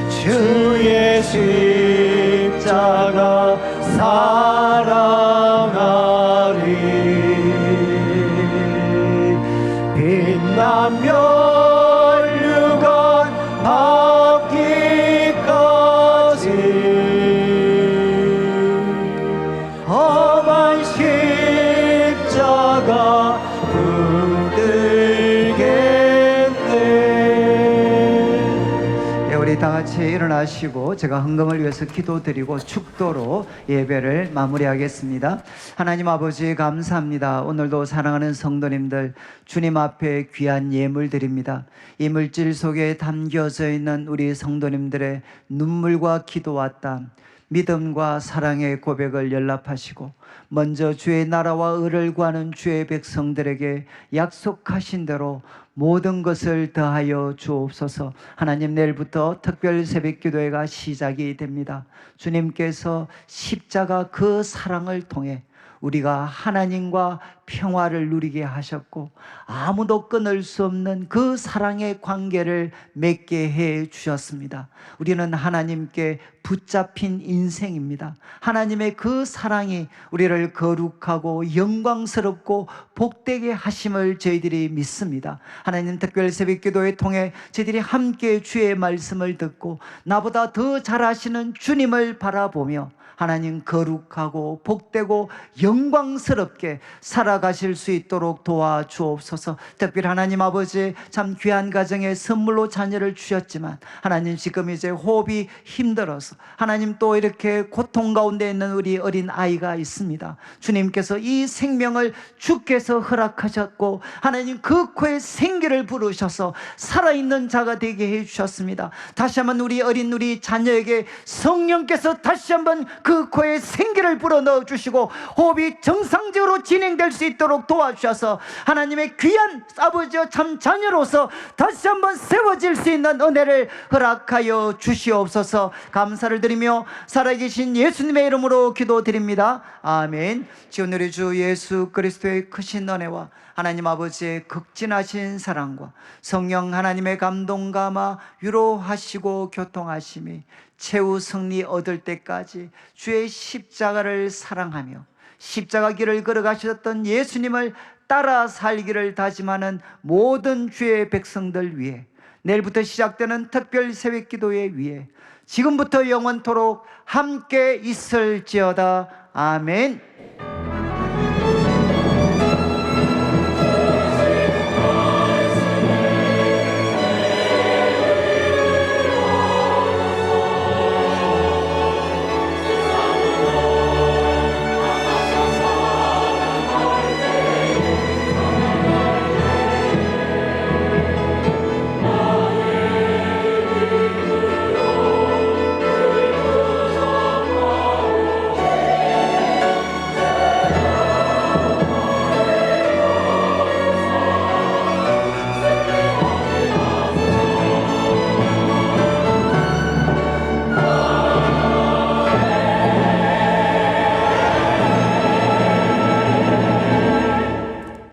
S3: 주의 십자가 사랑하리. 빛나며 멸류관 받기까지 험한 십자가 붙들겠네.
S7: 우리 다 같이 일어나시고 제가 헌금을 위해서 기도드리고 축도로 예배를 마무리하겠습니다. 하나님 아버지 감사합니다. 오늘도 사랑하는 성도님들 주님 앞에 귀한 예물 드립니다. 이 물질 속에 담겨져 있는 우리 성도님들의 눈물과 기도와 땀, 믿음과 사랑의 고백을 연락하시고 먼저 주의 나라와 의를 구하는 주의 백성들에게 약속하신 대로 모든 것을 더하여 주옵소서. 하나님, 내일부터 특별 새벽기도회가 시작이 됩니다. 주님께서 십자가 그 사랑을 통해 우리가 하나님과 평화를 누리게 하셨고 아무도 끊을 수 없는 그 사랑의 관계를 맺게 해 주셨습니다. 우리는 하나님께 붙잡힌 인생입니다. 하나님의 그 사랑이 우리를 거룩하고 영광스럽고 복되게 하심을 저희들이 믿습니다. 하나님, 특별 새벽기도회 통해 저희들이 함께 주의 말씀을 듣고 나보다 더 잘하시는 주님을 바라보며 하나님 거룩하고 복되고 영광스럽게 살아가실 수 있도록 도와주옵소서. 특별히 하나님 아버지, 참 귀한 가정에 선물로 자녀를 주셨지만 하나님 지금 이제 호흡이 힘들어서 하나님 또 이렇게 고통 가운데 있는 우리 어린 아이가 있습니다. 주님께서 이 생명을 주께서 허락하셨고 하나님 그 코에 생기를 부르셔서 살아있는 자가 되게 해주셨습니다. 다시 한번 우리 어린 우리 자녀에게 성령께서 다시 한번 그 코에 생기를 불어넣어 주시고 호흡이 정상적으로 진행될 수 있도록 도와주셔서 하나님의 귀한 아버지와 참 자녀로서 다시 한번 세워질 수 있는 은혜를 허락하여 주시옵소서. 감사를 드리며 살아계신 예수님의 이름으로 기도드립니다. 아멘. 지금 우리 주 예수 그리스도의 크신 은혜와 하나님 아버지의 극진하신 사랑과 성령 하나님의 감동 감화 위로하시고 교통하심이 최후 승리 얻을 때까지 주의 십자가를 사랑하며 십자가 길을 걸어가셨던 예수님을 따라 살기를 다짐하는 모든 주의 백성들 위해, 내일부터 시작되는 특별 새벽 기도회 위해 지금부터 영원토록 함께 있을지어다. 아멘.